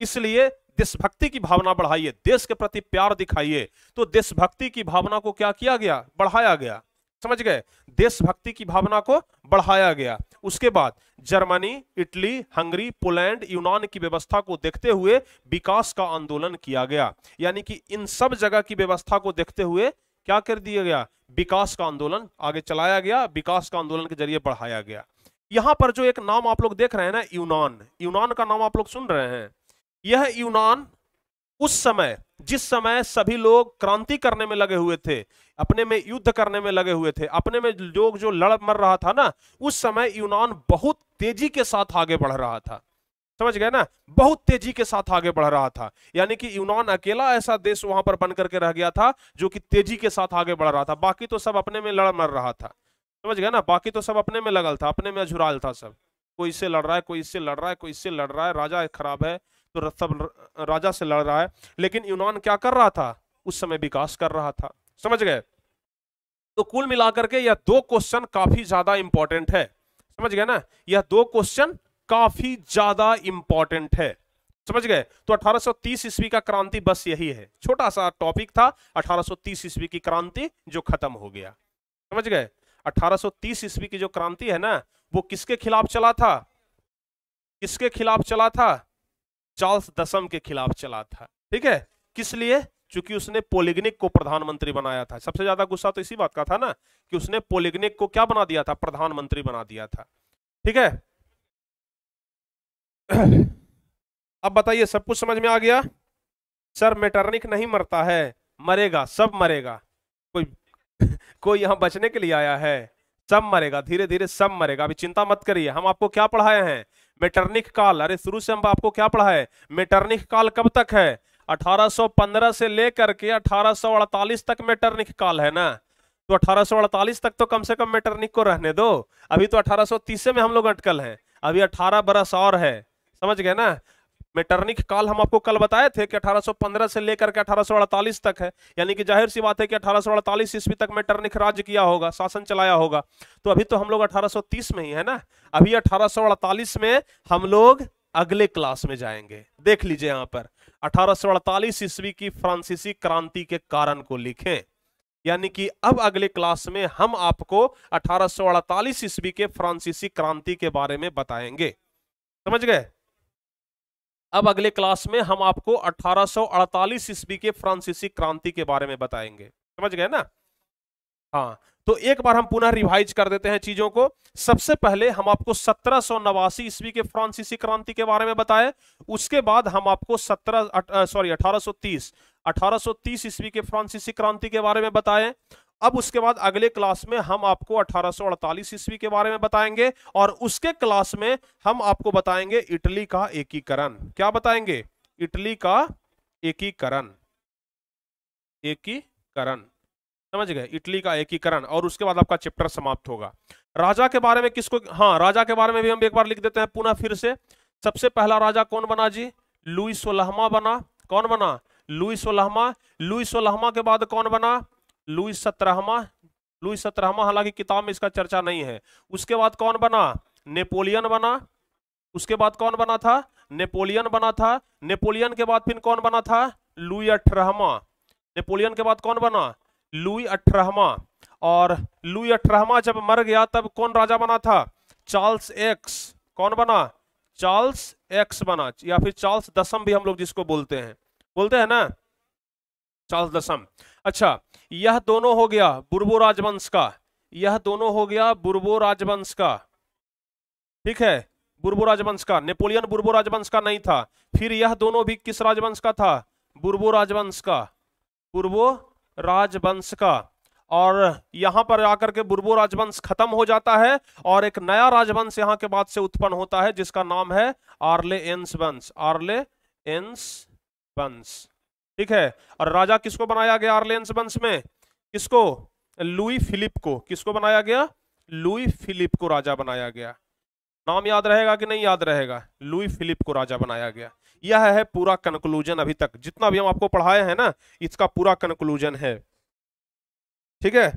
इसलिए देशभक्ति की भावना बढ़ाइए, देश के प्रति प्यार दिखाइए। तो देशभक्ति की भावना को क्या किया गया, बढ़ाया गया, समझ गए, देशभक्ति की भावना को बढ़ाया गया। उसके बाद जर्मनी, इटली, हंगरी, पोलैंड, यूनान की व्यवस्था को देखते हुए विकास का आंदोलन किया गया। यानी कि इन सब जगह की व्यवस्था को देखते हुए क्या कर दिया गया, विकास का आंदोलन आगे चलाया गया, विकास का आंदोलन के जरिए बढ़ाया गया। यहां पर जो एक नाम आप लोग देख रहे हैं ना, यूनान, यूनान का नाम आप लोग सुन रहे हैं। यह यूनान उस समय, जिस समय सभी लोग क्रांति करने में लगे हुए थे, अपने में युद्ध करने में लगे हुए थे, अपने में लोग जो लड़ मर रहा था ना, उस समय यूनान बहुत तेजी के साथ आगे बढ़ रहा था। समझ गए ना, बहुत तेजी के साथ आगे बढ़ रहा था। यानी कि यूनान अकेला ऐसा देश वहां पर बन करके रह गया था जो कि तेजी के साथ आगे बढ़ रहा था। बाकी तो सब अपने में लड़ मर रहा था। समझ गए ना, बाकी तो सब अपने में लगल था, अपने में अझुराल था सब। कोई इससे लड़ रहा है, कोई इससे लड़ रहा है, कोई इससे लड़ रहा है, राजा खराब है तो सब राजा से लड़ रहा है। लेकिन यूनान क्या कर रहा था, उस समय विकास कर रहा था। समझ गए। तो कुल मिलाकर के यह दो क्वेश्चन काफी ज्यादा इंपॉर्टेंट है। समझ गए ना, यह दो क्वेश्चन काफी ज्यादा इंपॉर्टेंट है। समझ गए। तो 1830 ईस्वी का क्रांति बस यही है, छोटा सा टॉपिक था 1830 ईस्वी की क्रांति जो खत्म हो गया। समझ गए। 1830 ईस्वी की जो क्रांति है ना, वो किसके खिलाफ चला था, किसके खिलाफ चला था, चार्ल्स दसम के खिलाफ चला था। ठीक है, किस लिए, क्योंकि उसने पोलिगनिक को प्रधानमंत्री बनाया था। सबसे ज्यादा गुस्सा तो इसी बात का था ना कि उसने पोलिगनिक को क्या बना दिया था, प्रधानमंत्री बना दिया था। ठीक है, अब बताइए सब कुछ समझ में आ गया। सर मेटरनिक नहीं मरता है, मरेगा, सब मरेगा। कोई कोई यहां बचने के लिए आया है, सब मरेगा, धीरे धीरे सब मरेगा। अभी चिंता मत करिए। हम आपको क्या पढ़ाए हैं, मेटरनिक काल। अरे शुरू से हम आपको क्या पढ़ाए, मेटरनिक काल कब तक है, 1815 से लेकर के 1848 तक मेटरनिक काल है ना। तो 1848 तक तो कम से कम मेटरनिक को रहने दो। अभी तो 1830 में हम लोग अटकल हैं, अभी 18 बरस और है। समझ गए ना। मेटरनिक काल हम आपको कल बताए थे कि 1815 से लेकर के 1848 तक है। यानी कि जाहिर सी बात है कि 1848 ईस्वी तक मेटरनिक राज्य किया होगा, शासन चलाया होगा। तो अभी तो हम लोग 1830 में ही है ना। अभी 1848 में हम लोग अगले क्लास में जाएंगे। देख लीजिए यहां पर 1848 ईस्वी की फ्रांसीसी क्रांति के कारण को लिखें। यानी कि अब अगले क्लास में हम आपको 1848 ईस्वी के फ्रांसीसी क्रांति के बारे में बताएंगे। समझ गए। अब अगले क्लास में हम आपको 1848 ईस्वी के फ्रांसीसी क्रांति के बारे में बताएंगे। समझ गए ना। हाँ, तो एक बार हम पुनः रिवाइज कर देते हैं चीजों को। सबसे पहले हम आपको 1789 ईस्वी के फ्रांसीसी क्रांति के बारे में बताए। उसके बाद हम आपको 1830 ईस्वी के फ्रांसीसी क्रांति के बारे में बताए। अब उसके बाद अगले क्लास में हम आपको 1848 ईस्वी के बारे में बताएंगे, और उसके क्लास में हम आपको बताएंगे इटली का एकीकरण। क्या बताएंगे, इटली का एकीकरण, एकीकरण। समझ गए, इटली का एकीकरण। और उसके बाद आपका चैप्टर समाप्त होगा। राजा के बारे में किसको, हाँ राजा के बारे में भी हम एक बार लिख देते हैं पुनः फिर से। सबसे पहला राजा कौन बना जी, लुई 16वां बना। कौन बना, लुई 16वां। लुई 16वां के बाद कौन बना, लुई 17वां। लुई 17वां हालांकि किताब में इसका चर्चा नहीं है। उसके बाद कौन बना, नेपोलियन बना। उसके बाद कौन बना था, नेपोलियन बना था। नेपोलियन के बाद फिर कौन बना था, लुई 18वां। नेपोलियन के बाद कौन बना, लुई 18वां। और लुई 18वां जब मर गया तब कौन राजा बना था, चार्ल्स एक्स। कौन बना, चार्ल्स एक्स बना, या फिर चार्ल्स दसम भी हम लोग जिसको बोलते हैं ना, चार्ल्स दसम। अच्छा, यह दोनों हो गया बुर्बो राजवंश का, यह दोनों हो गया बुर्बो राजवंश का। ठीक है, बुर्बो राजवंश का। नेपोलियन बुर्बो राजवंश का नहीं था। फिर यह दोनों भी किस राजवंश का था, बुर्बो राजवंश का, बुर्बो राजवंश का। और यहां पर आकर के बुर्बो राजवंश खत्म हो जाता है और एक नया राजवंश यहां के बाद से उत्पन्न होता है जिसका नाम है आर्लेएंस वंश, आर्लेएंस वंश। ठीक है, और राजा किसको बनाया गया आर्लेएंस वंश में, किसको, लुई फिलिप को। किसको बनाया गया, लुई फिलिप को राजा बनाया गया। नाम याद रहेगा कि नहीं याद रहेगा, लुई फिलिप को राजा बनाया गया। यह है पूरा कंक्लूजन। अभी तक जितना भी हम आपको पढ़ाए हैं ना, इसका पूरा कंक्लूजन है। ठीक है,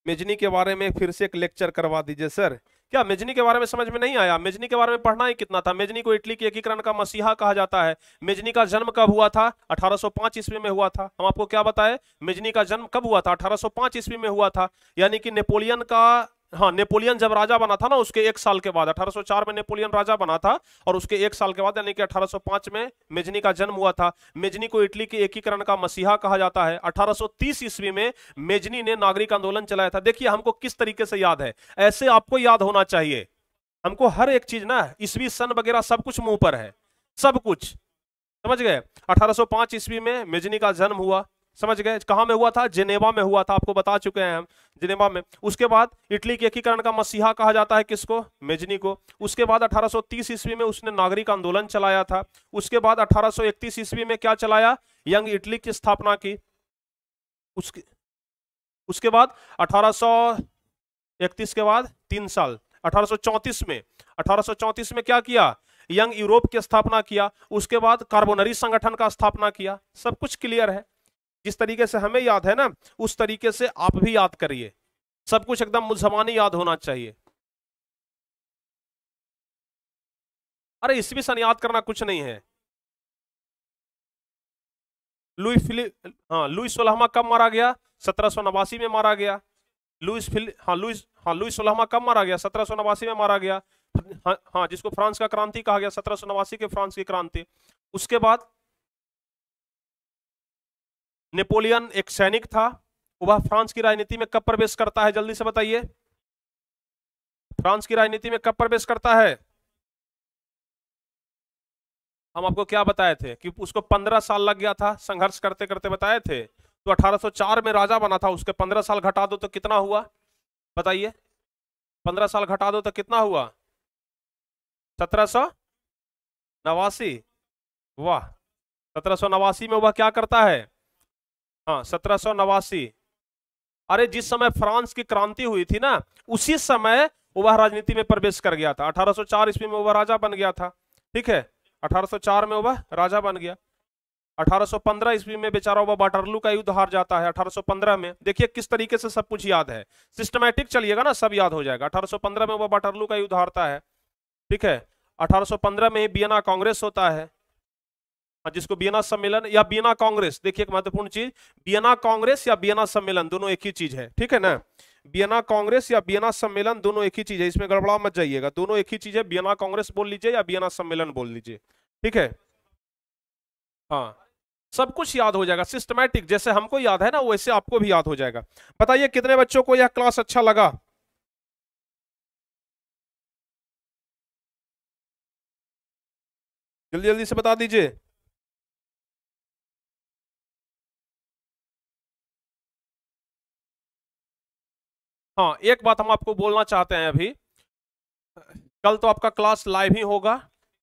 मेजनी के बारे में फिर से एक लेक्चर करवा दीजिए सर। क्या मेजनी के बारे में समझ में नहीं आया, मेजनी के बारे में पढ़ना ही कितना था। मेजनी को इटली के एकीकरण का मसीहा कहा जाता है। मेजनी का जन्म कब हुआ था, 1805 ईस्वी में हुआ था। हम आपको क्या बताए, मेजनी का जन्म कब हुआ था, 1805 ईस्वी में हुआ था। यानी कि नेपोलियन का हाँ, नेपोलियन जब राजा बना था ना, उसके 1 साल के बाद 1804 में नेपोलियन राजा बना था, और उसके 1 साल के बाद यानी कि 1805 में मेजनी का जन्म हुआ था। मेजनी को इटली के एकीकरण का मसीहा कहा जाता है। 1830 ईस्वी में मेजनी ने नागरिक आंदोलन चलाया था। देखिए हमको किस तरीके से याद है, ऐसे आपको याद होना चाहिए। हमको हर एक चीज ना, ईस्वी सन वगैरह सब कुछ मुंह पर है, सब कुछ समझ गए। 1805 ईस्वी में मेजनी का जन्म हुआ, समझ गए। कहां में हुआ था? जिनेवा में हुआ था, आपको बता चुके हैं हम, जिनेवा में। उसके बाद इटली के एकीकरण का मसीहा कहा जाता है किसको? मेजनी को। उसके बाद 1830 ईस्वी में उसने नागरिक आंदोलन चलाया था। उसके बाद 1831 ईस्वी में क्या चलाया? यंग इटली की स्थापना की। उसके बाद 1831 के बाद 3 साल 1834 में क्या किया? यंग यूरोप की स्थापना किया। उसके बाद कार्बोनरी संगठन का स्थापना किया। सब कुछ क्लियर है। जिस तरीके से हमें याद है ना, उस तरीके से आप भी याद करिए। सब कुछ एकदम मुझजमानी याद होना चाहिए। अरे ईस्वी सन याद करना कुछ नहीं है। लुईस 16वां कब मारा गया? 1789 में मारा गया। लुईस 16वां कब मारा गया? 1789 में मारा गया। हाँ, जिसको फ्रांस का क्रांति कहा गया, 1789 के फ्रांस की क्रांति। उसके बाद नेपोलियन एक सैनिक था, वह फ्रांस की राजनीति में कब प्रवेश करता है? जल्दी से बताइए, फ्रांस की राजनीति में कब प्रवेश करता है? हम आपको क्या बताए थे कि उसको 15 साल लग गया था संघर्ष करते करते, बताए थे। तो 1804 में राजा बना था, उसके 15 साल घटा दो तो कितना हुआ? बताइए, 15 साल घटा दो तो कितना हुआ? 1789। वाह, 1789 में वह क्या करता है? हाँ, 1789। अरे जिस समय फ्रांस की क्रांति हुई थी ना, उसी समय वह राजनीति में प्रवेश कर गया था। 1804 ईस्वी में वह राजा बन गया था। ठीक है, 1804 में वह राजा बन गया। 1815 ईस्वी में बेचारा वह वाटरलू का युद्ध हार जाता है। 1815 में देखिए किस तरीके से सब कुछ याद है, सिस्टमैटिक चलिएगा ना, सब याद हो जाएगा। 1815 में वह वाटरलू का युद्ध हारता है। ठीक है, 1815 में वियना कांग्रेस होता है, जिसको वियना सम्मेलन या वियना कांग्रेस, देखिए एक महत्वपूर्ण चीज, वियना कांग्रेस या वियना सम्मेलन दोनों एक ही चीज है। ठीक है ना, वियना कांग्रेस या वियना सम्मेलन दोनों एक ही चीज है, इसमें गड़बड़ा मत जाइएगा। दोनों एक ही चीज है, वियना कांग्रेस बोल लीजिए या वियना सम्मेलन बोल लीजिए। ठीक है, हाँ, सब कुछ याद हो जाएगा सिस्टमैटिक, जैसे हमको याद है ना वैसे आपको भी याद हो जाएगा। बताइए कितने बच्चों को यह क्लास अच्छा लगा? जल्दी जल्दी से बता दीजिए। हाँ, एक बात हम आपको बोलना चाहते हैं अभी, कल तो आपका क्लास लाइव ही होगा।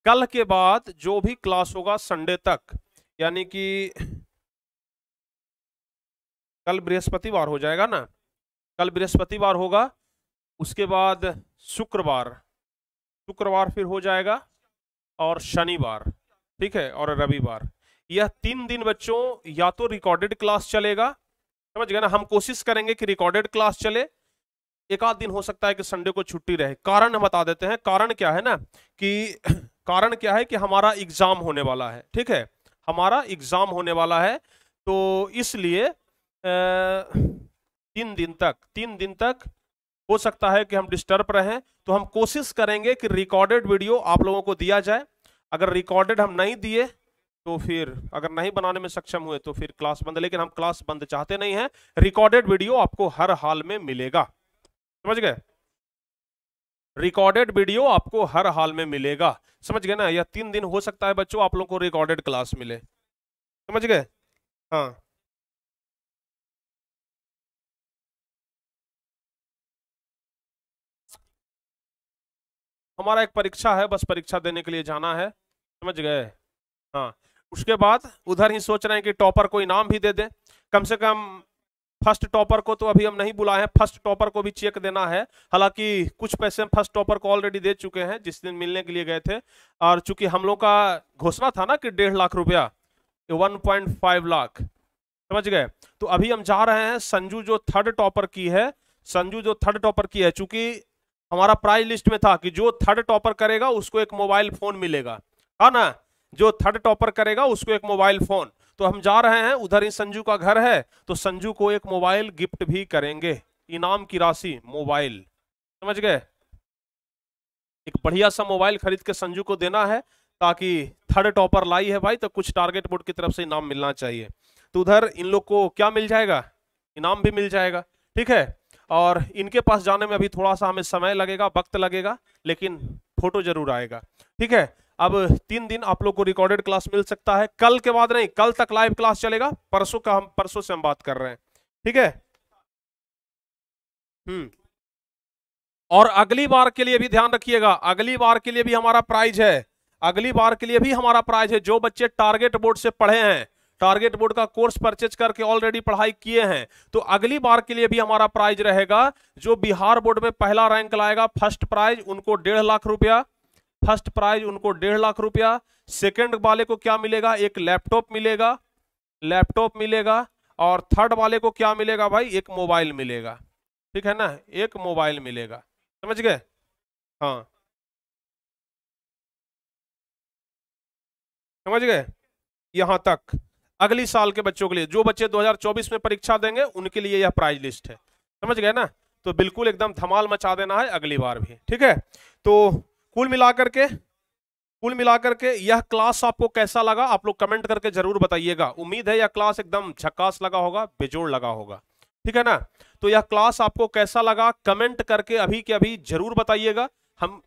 कल के बाद जो भी क्लास होगा संडे तक, यानी कि कल बृहस्पतिवार हो जाएगा ना, कल बृहस्पतिवार होगा, उसके बाद शुक्रवार, शुक्रवार फिर हो जाएगा, और शनिवार, ठीक है, और रविवार। यह 3 दिन बच्चों या तो रिकॉर्डेड क्लास चलेगा, समझ गए ना। हम कोशिश करेंगे कि रिकॉर्डेड क्लास चले। एक आध दिन हो सकता है कि संडे को छुट्टी रहे। कारण हम बता देते हैं, कारण क्या है ना कि कारण क्या है कि हमारा एग्जाम होने वाला है। ठीक है, हमारा एग्जाम होने वाला है, तो इसलिए 3 दिन तक हो सकता है कि हम डिस्टर्ब रहें। तो हम कोशिश करेंगे कि रिकॉर्डेड वीडियो आप लोगों को दिया जाए। अगर रिकॉर्डेड हम नहीं दिए तो फिर, अगर नहीं बनाने में सक्षम हुए तो फिर क्लास बंद। लेकिन हम क्लास बंद चाहते नहीं हैं, रिकॉर्डेड वीडियो आपको हर हाल में मिलेगा, समझ गए। रिकॉर्डेड वीडियो आपको हर हाल में मिलेगा, समझ गए ना। यह 3 दिन हो सकता है बच्चों आप लोगों को रिकॉर्डेड क्लास मिले, समझ गए। हाँ, हमारा एक परीक्षा है, बस परीक्षा देने के लिए जाना है, समझ गए। हाँ, उसके बाद उधर ही सोच रहे हैं कि टॉपर को इनाम भी दे दें। कम से कम फर्स्ट टॉपर को तो अभी हम नहीं बुलाए हैं, फर्स्ट टॉपर को भी चेक देना है। हालांकि कुछ पैसे हम फर्स्ट टॉपर को ऑलरेडी दे चुके हैं जिस दिन मिलने के लिए गए थे। और चूंकि हम लोग का घोषणा था ना कि 1.5 लाख रुपया, 1.5 लाख, समझ गए। तो अभी हम जा रहे हैं, संजू जो थर्ड टॉपर की है, संजू जो थर्ड टॉपर की है, चूंकि हमारा प्राइज लिस्ट में था कि जो थर्ड टॉपर करेगा उसको एक मोबाइल फोन मिलेगा, है ना। जो थर्ड टॉपर करेगा उसको एक मोबाइल फोन। तो हम जा रहे हैं, उधर ही संजू का घर है, तो संजू को एक मोबाइल गिफ्ट भी करेंगे, इनाम की राशि मोबाइल, समझ गए? एक बढ़िया सा मोबाइल खरीद के संजू को देना है, ताकि थर्ड टॉपर लाई है भाई, तो कुछ टारगेट बोर्ड की तरफ से इनाम मिलना चाहिए। तो उधर इन लोग को क्या मिल जाएगा, इनाम भी मिल जाएगा, ठीक है। और इनके पास जाने में अभी थोड़ा सा हमें समय लगेगा, वक्त लगेगा, लेकिन फोटो जरूर आएगा, ठीक है। अब 3 दिन आप लोग को रिकॉर्डेड क्लास मिल सकता है, कल के बाद नहीं, कल तक लाइव क्लास चलेगा, परसों से हम बात कर रहे हैं, ठीक है। और अगली बार के लिए भी ध्यान रखिएगा, अगली बार के लिए भी हमारा प्राइज है, अगली बार के लिए भी हमारा प्राइज है। जो बच्चे टारगेट बोर्ड से पढ़े हैं, टारगेट बोर्ड का कोर्स परचेज करके ऑलरेडी पढ़ाई किए हैं, तो अगली बार के लिए भी हमारा प्राइज रहेगा। जो बिहार बोर्ड में पहला रैंक लाएगा, फर्स्ट प्राइज उनको 1.5 लाख रुपया, फर्स्ट प्राइज उनको 1.5 लाख रुपया। सेकंड वाले को क्या मिलेगा, एक लैपटॉप मिलेगा, लैपटॉप मिलेगा। और थर्ड वाले को क्या मिलेगा भाई, एक मोबाइल मिलेगा, ठीक है ना, एक मोबाइल मिलेगा, समझ गए? हाँ, समझ गए? यहां तक अगली साल के बच्चों के लिए, जो बच्चे 2024 में परीक्षा देंगे उनके लिए यह प्राइज लिस्ट है, समझ गए ना? तो बिल्कुल एकदम धमाल मचा देना है अगली बार भी, ठीक है। तो कुल मिलाकर के यह क्लास आपको कैसा लगा, आप लोग कमेंट करके जरूर बताइएगा। उम्मीद है यह क्लास एकदम झक्कास लगा होगा, बेजोड़ लगा होगा, ठीक है ना? तो यह क्लास आपको कैसा लगा कमेंट करके अभी के अभी जरूर बताइएगा। हम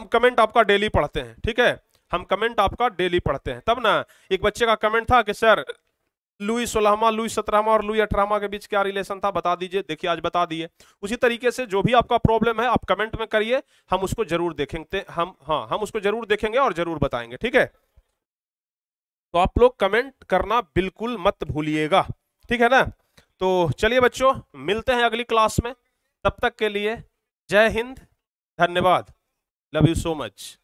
कमेंट आपका डेली पढ़ते हैं, ठीक है, हम कमेंट आपका डेली पढ़ते हैं। तब ना एक बच्चे का कमेंट था कि सर लुई 16वां, लुई 17वां और लुई 18वां के बीच क्या रिलेशन था, बता दीजिए। देखिए आज बता दिए। उसी तरीके से जो भी आपका प्रॉब्लम है आप कमेंट में करिए, हम उसको जरूर देखेंगे, हम उसको जरूर देखेंगे और जरूर बताएंगे, ठीक है। तो आप लोग कमेंट करना बिल्कुल मत भूलिएगा, ठीक है ना? तो चलिए बच्चों, मिलते हैं अगली क्लास में, तब तक के लिए जय हिंद, धन्यवाद, लव यू सो मच।